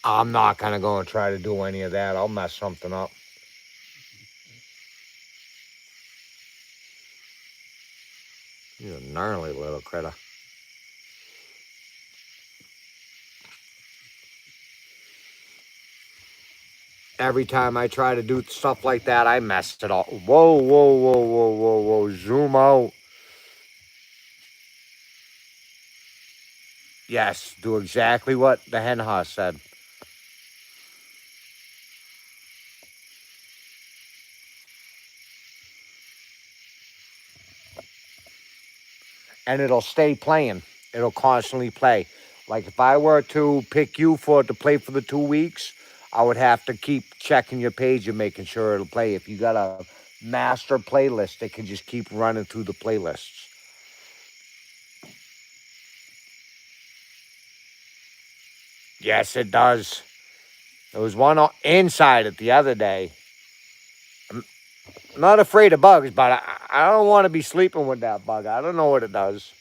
A: I'm not going to go and try to do any of that. I'll mess something up. You're a gnarly little critter. Every time I try to do stuff like that, I mess it up. Whoa, whoa, whoa, whoa, whoa, whoa. Zoom out. Yes, do exactly what the hen hoss said. and it'll stay playing. It'll constantly play. Like if I were to pick you to play for the 2 weeks, I would have to keep checking your page and making sure it'll play. If you got a master playlist, it can just keep running through the playlists. Yes, it does. There was one inside it the other day. I'm not afraid of bugs, but I don't want to be sleeping with that bug. I don't know what it does.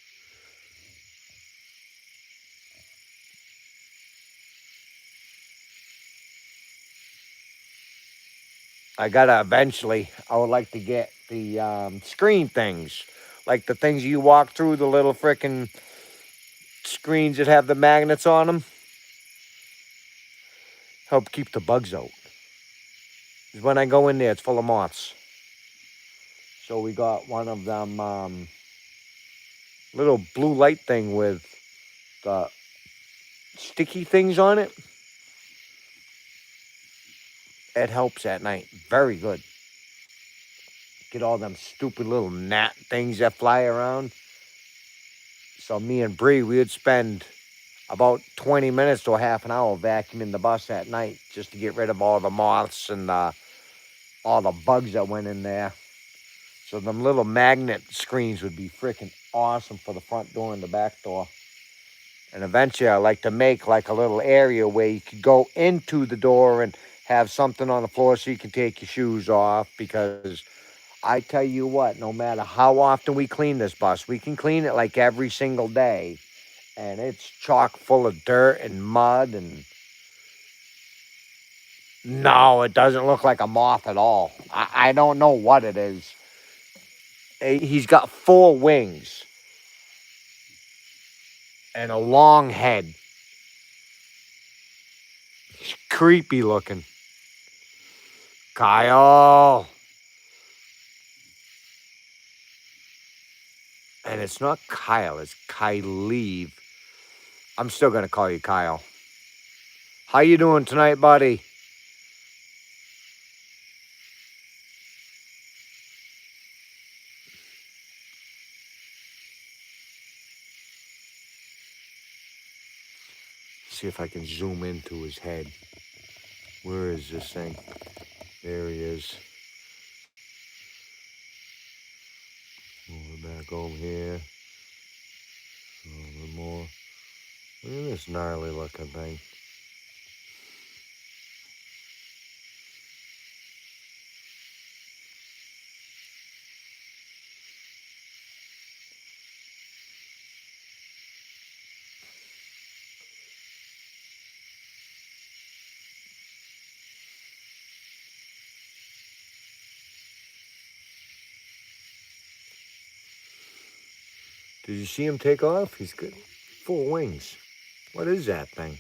A: I would like to get the screen things. Like the things you walk through, the little freaking screens that have the magnets on them. Help keep the bugs out. Because when I go in there, it's full of moths. So we got one of them little blue light thing with the sticky things on it. It helps at night. Very good. Get all them stupid little gnat things that fly around. So me and Bree, we would spend about 20 minutes to a half an hour vacuuming the bus at night just to get rid of all the moths and all the bugs that went in there. So them little magnet screens would be freaking awesome for the front door and the back door. And eventually I like to make like a little area where you could go into the door and have something on the floor so you can take your shoes off. Because I tell you what, no matter how often we clean this bus, we can clean it like every single day. And it's chock full of dirt and mud. And no, it doesn't look like a moth at all. I don't know what it is. He's got 4 wings and a long head. He's creepy looking. Kyle. And it's not Kyle, it's Kylie. I'm still going to call you Kyle. How you doing tonight, buddy? See if I can zoom into his head. Where is this thing? There he is. Over back over here. A little bit more. Look at this gnarly looking thing. Did you see him take off? He's got 4 wings. What is that thing?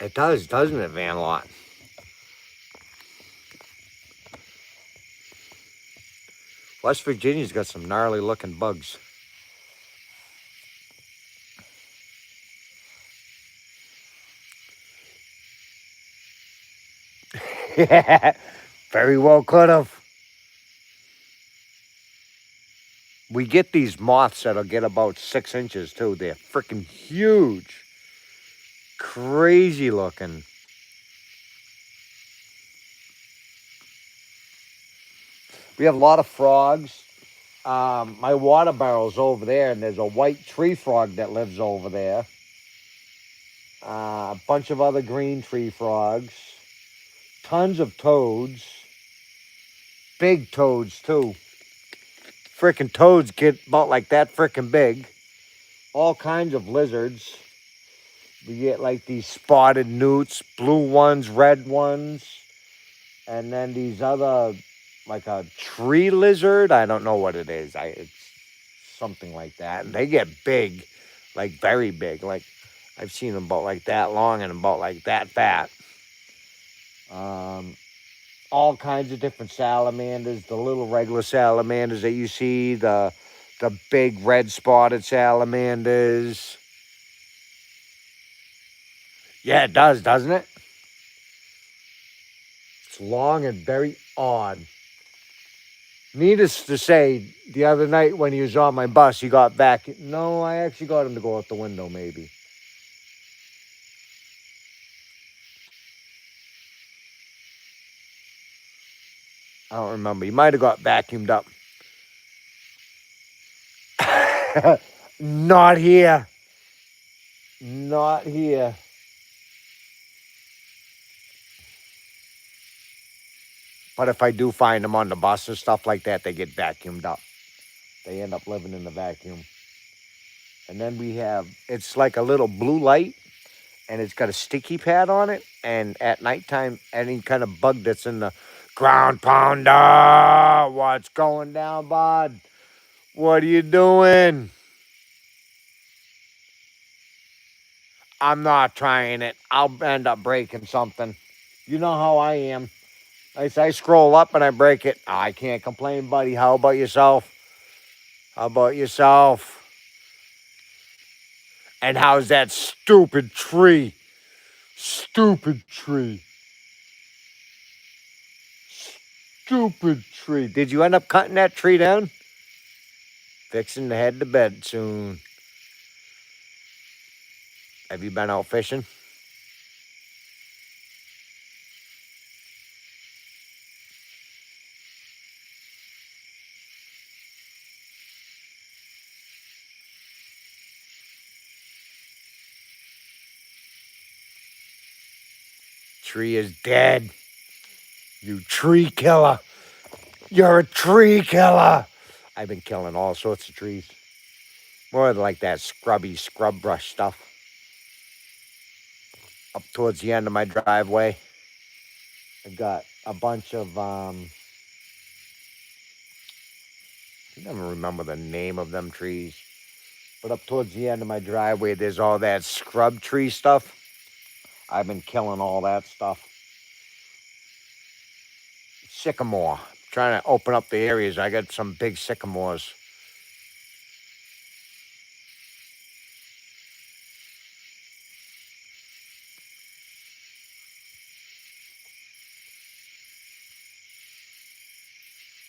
A: It does, doesn't it, Vanlot? West Virginia's got some gnarly looking bugs. Yeah, very well could have. We get these moths that'll get about 6 inches too. They're freaking huge. Crazy looking. We have a lot of frogs. My water barrel's over there, and there's a white tree frog that lives over there. A bunch of other green tree frogs. Tons of toads. Big toads, too. Freaking toads get about like that freaking big. All kinds of lizards. We get like these spotted newts, blue ones, red ones. And then these other, like a tree lizard. I don't know what it is. It's something like that. And they get big, like very big. Like I've seen them about like that long and about like that fat. All kinds of different salamanders, the little regular salamanders that you see, the big red spotted salamanders. Yeah, it does, doesn't it? It's long and very odd. Needless to say, the other night when he was on my bus, he got back. No, I actually got him to go out the window, maybe. I don't remember. He might have got vacuumed up. Not here. Not here. But if I do find them on the bus and stuff like that, they get vacuumed up. They end up living in the vacuum. And then we have, it's like a little blue light, and it's got a sticky pad on it. And at nighttime, any kind of bug that's in the ground pounder, what's going down, bud? What are you doing? I'm not trying it. I'll end up breaking something. You know how I am. I scroll up and I break it. I can't complain, buddy. How about yourself? How about yourself? And how's that stupid tree? Stupid tree. Stupid tree. Did you end up cutting that tree down? Fixing to head to bed soon. Have you been out fishing? Tree is dead. You tree killer. You're a tree killer. I've been killing all sorts of trees. More like that scrubby scrub brush stuff. Up towards the end of my driveway, I got a bunch of, I never remember the name of them trees. But up towards the end of my driveway, there's all that scrub tree stuff. I've been killing all that stuff. Sycamore. Trying to open up the areas. I got some big sycamores.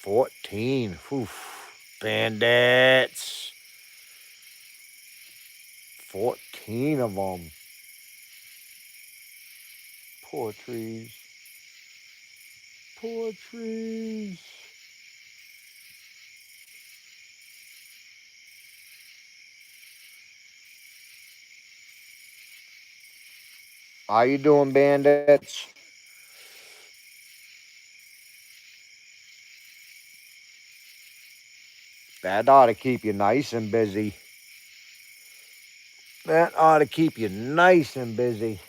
A: $14. Oof. Bandits. 14 of them. Poor trees. Poor trees. How you doing, bandits? That ought to keep you nice and busy. That ought to keep you nice and busy.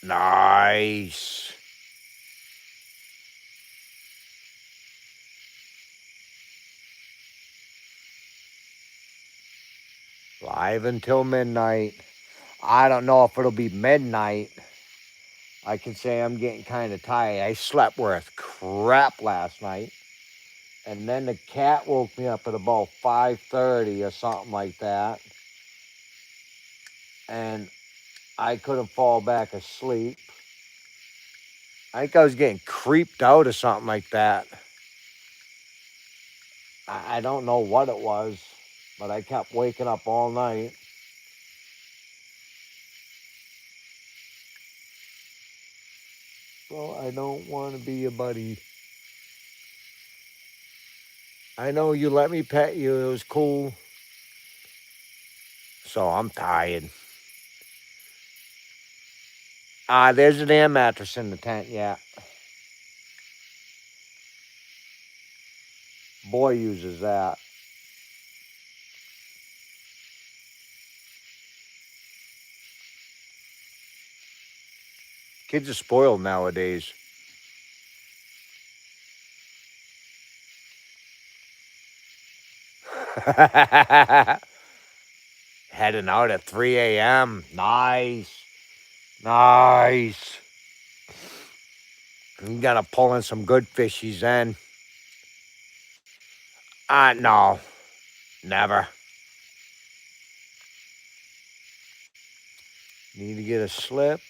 A: Nice. Live until midnight. I don't know if it'll be midnight. I can say I'm getting kind of tired. I slept worth crap last night. And then the cat woke me up at about 5:30 or something like that. And I couldn't fall back asleep. I think I was getting creeped out or something like that. I don't know what it was, but I kept waking up all night. So I don't want to be a buddy. I know you let me pet you. It was cool. So I'm tired. There's an air mattress in the tent, yeah. Boy uses that. Kids are spoiled nowadays. Heading out at 3 a.m. Nice. Nice. You gotta pull in some good fishies then. No. Never. Need to get a slip.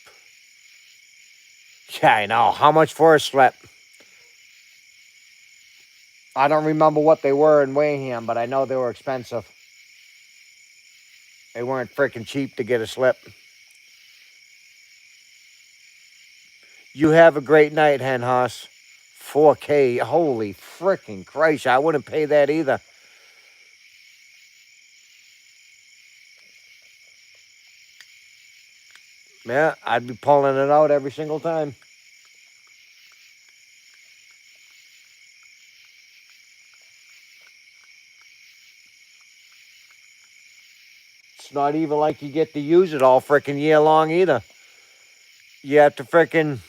A: Yeah, I know. How much for a slip? I don't remember what they were in Wareham, but I know they were expensive. They weren't freaking cheap to get a slip. You have a great night, Hen Hoss. 4K. Holy freaking Christ. I wouldn't pay that either. Yeah, I'd be pulling it out every single time. It's not even like you get to use it all freaking year long either. You have to freaking...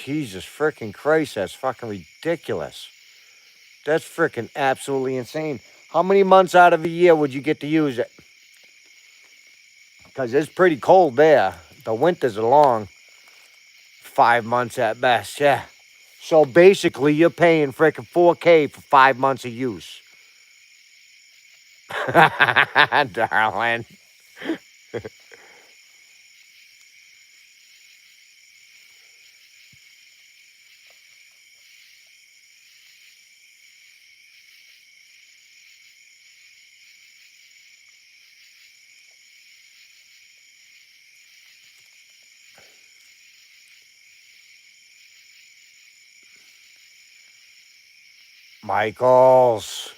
A: Jesus freaking Christ, that's fucking ridiculous. That's freaking absolutely insane. How many months out of a year would you get to use it? Because it's pretty cold there. The winters are long. 5 months at best, yeah. So basically, you're paying freaking 4K for 5 months of use. Darling. Michaels.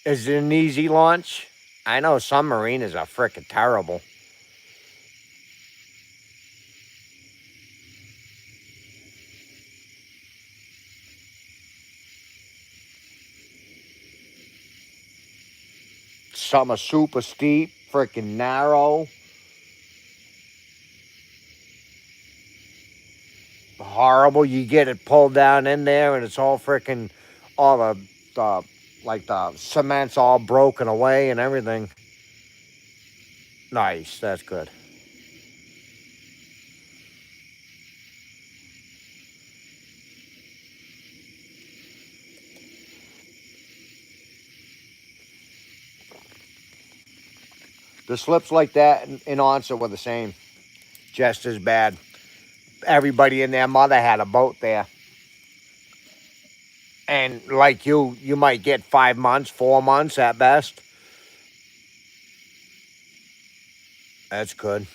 A: Is it an easy launch? I know some marinas are freaking terrible. Some are super steep, freaking narrow. Horrible. You get it pulled down in there and it's all freaking, all the like the cement's all broken away and everything. Nice. That's good. The slips like that in onset were the same. Just as bad. Everybody and their mother had a boat there. And like you might get 5 months, 4 months at best. That's good.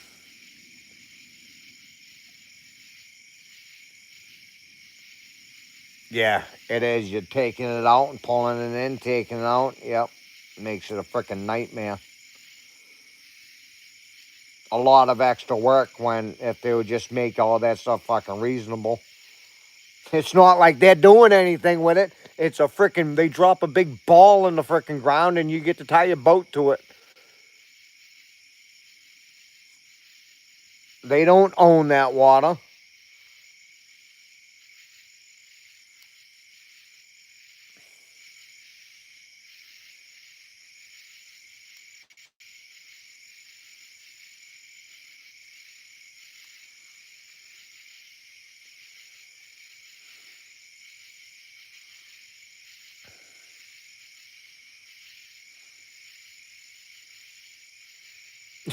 A: Yeah, it is. You're taking it out and pulling it in, taking it out. Yep. Makes it a freaking nightmare. A lot of extra work when if they would just make all that stuff fucking reasonable. It's not like they're doing anything with it. It's a freaking, they drop a big ball in the freaking ground and you get to tie your boat to it. They don't own that water.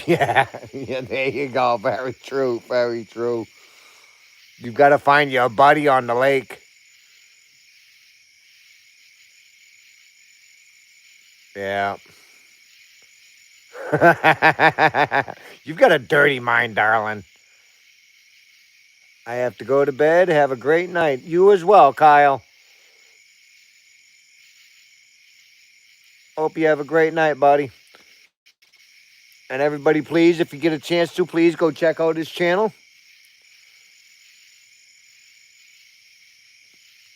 A: Yeah, yeah, there you go. Very true, very true. You've got to find your buddy on the lake. Yeah. You've got a dirty mind, darling. I have to go to bed. Have a great night. You as well, Kyle. Hope you have a great night, buddy. And everybody, please, if you get a chance to, please go check out his channel.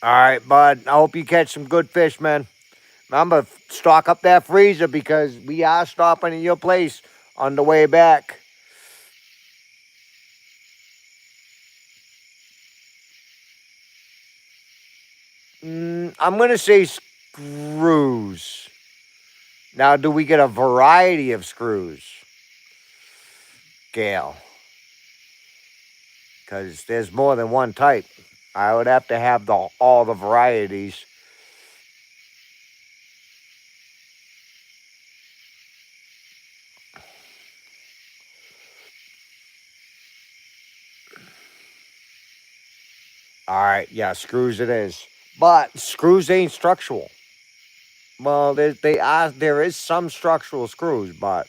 A: All right, bud. I hope you catch some good fish, man. Remember, stock up that freezer because we are stopping at your place on the way back. I'm going to say screws. Now, do we get a variety of screws, Gail? because there's more than one type. I would have to have all the varieties. All right, yeah, screws it is. But screws ain't structural. Well, there is some structural screws, but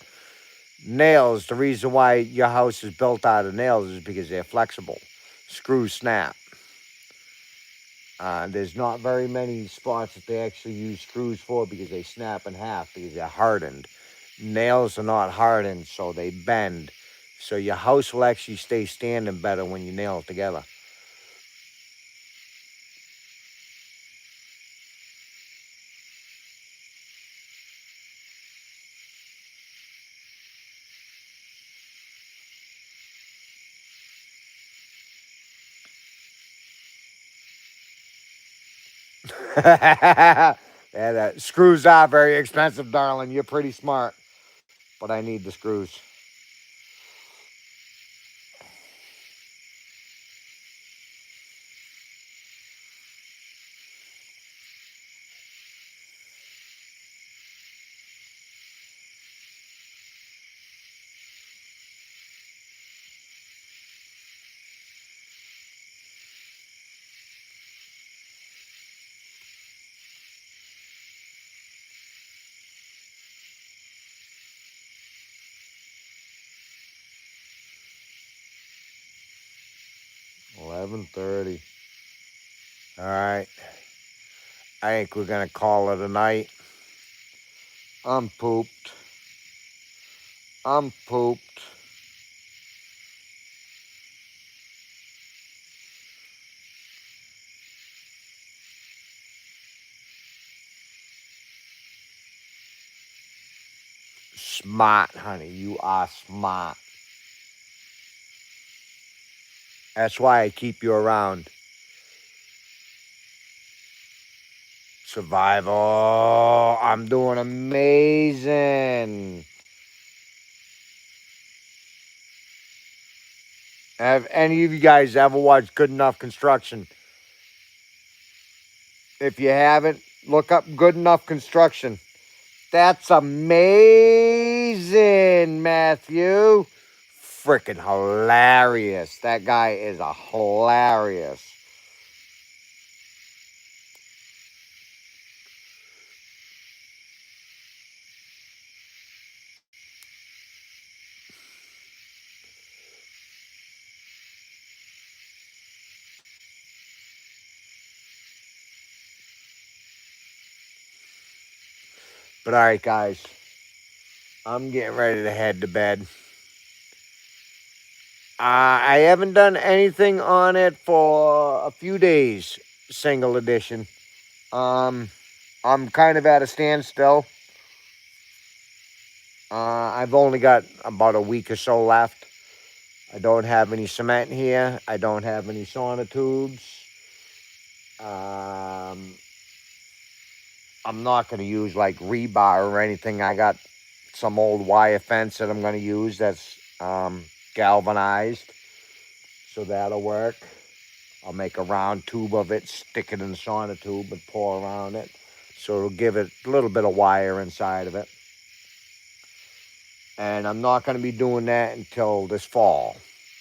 A: nails, the reason why your house is built out of nails is because they're flexible. Screws snap. There's not very many spots that they actually use screws for because they snap in half because they're hardened. Nails are not hardened, so they bend. So your house will actually stay standing better when you nail it together. Yeah, screws are very expensive, darling. You're pretty smart, but I need the screws. $11:30. All right. I think we're gonna call it a night. I'm pooped. I'm pooped. Smart, honey. You are smart. That's why I keep you around. Survival. I'm doing amazing. Have any of you guys ever watched Good Enough Construction? If you haven't, look up Good Enough Construction. That's amazing, Matthew. Freaking hilarious. That guy is a hilarious. But all right, guys, I'm getting ready to head to bed. I haven't done anything on it for a few days, single edition. Um, I'm kind of at a standstill. I've only got about a week or so left. I don't have any cement here. I don't have any sauna tubes. Um, I'm not going to use like rebar or anything. I got some old wire fence that I'm going to use that's galvanized. So that'll work. I'll make a round tube of it, stick it in the sauna tube and pour around it. So it'll give it a little bit of wire inside of it. And I'm not going to be doing that until this fall.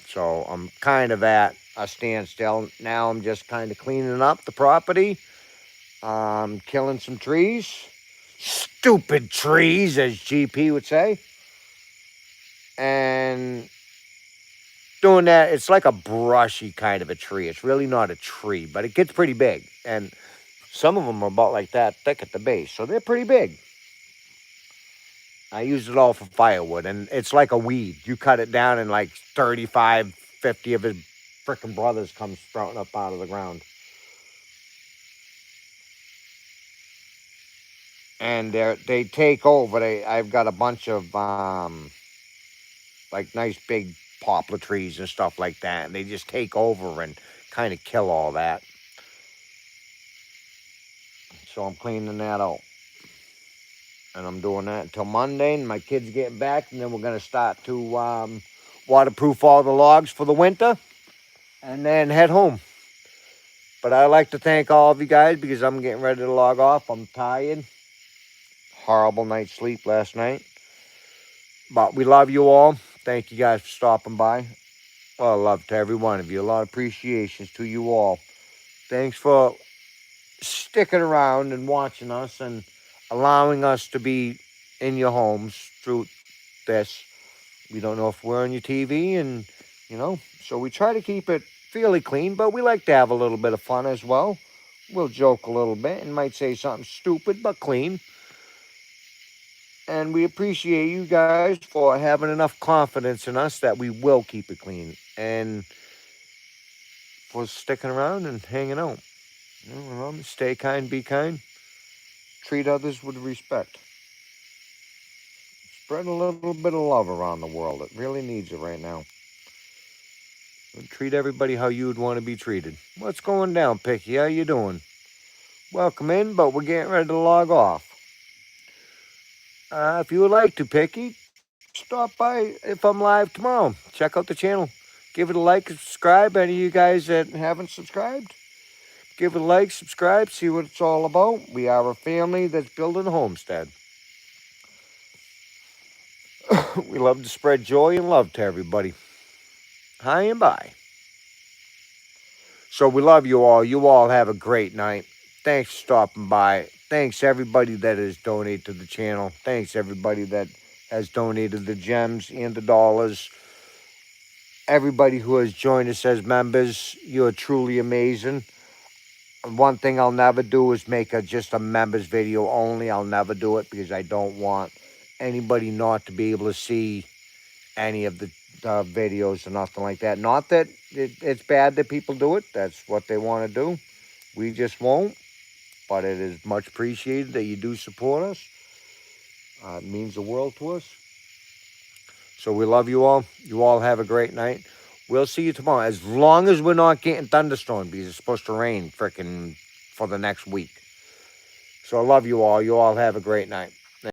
A: So I'm kind of at a standstill. Now I'm just kind of cleaning up the property, killing some trees. Stupid trees, as GP would say. And doing that, it's like a brushy kind of a tree. It's really not a tree, but it gets pretty big. And some of them are about like that thick at the base. So they're pretty big. I use it all for firewood, and it's like a weed. You cut it down, and like 35, 50 of his frickin' brothers come sprouting up out of the ground. And they take over. I've got a bunch of like nice big poplar trees and stuff like that, and they just take over and kind of kill all that. So I'm cleaning that out. And I'm doing that until Monday, and my kids getting back, and then we're going to start to waterproof all the logs for the winter. and then head home. But I'd like to thank all of you guys because I'm getting ready to log off. I'm tired. Horrible night's sleep last night. But we love you all. Thank you guys for stopping by. Well, love to every one of you. A lot of appreciations to you all. Thanks for sticking around and watching us and allowing us to be in your homes through this. We don't know if we're on your TV, and so we try to keep it fairly clean, but we like to have a little bit of fun as well. We'll joke a little bit and might say something stupid but clean. And we appreciate you guys for having enough confidence in us that we will keep it clean, and for sticking around and hanging out. Remember, stay kind, be kind, treat others with respect. Spread a little bit of love around the world. It really needs it right now. And treat everybody how you would want to be treated. What's going down, Picky? How you doing? Welcome in, but we're getting ready to log off. If you would like to, Picky, stop by if I'm live tomorrow. Check out the channel. Give it a like and subscribe. Any of you guys that haven't subscribed, give it a like, subscribe, see what it's all about. We are a family that's building a homestead. We love to spread joy and love to everybody. Hi and bye. So we love you all. You all have a great night. Thanks for stopping by. Thanks everybody that has donated to the channel. Thanks everybody that has donated the gems and the dollars. Everybody who has joined us as members, you're truly amazing. One thing I'll never do is make just a members video only. I'll never do it because I don't want anybody not to be able to see any of the videos or nothing like that. Not that it's bad that people do it. That's what they want to do. We just won't. But it is much appreciated that you do support us. It means the world to us. So we love you all. You all have a great night. We'll see you tomorrow. As long as we're not getting thunderstorms, because it's supposed to rain frickin' for the next week. So I love you all. You all have a great night.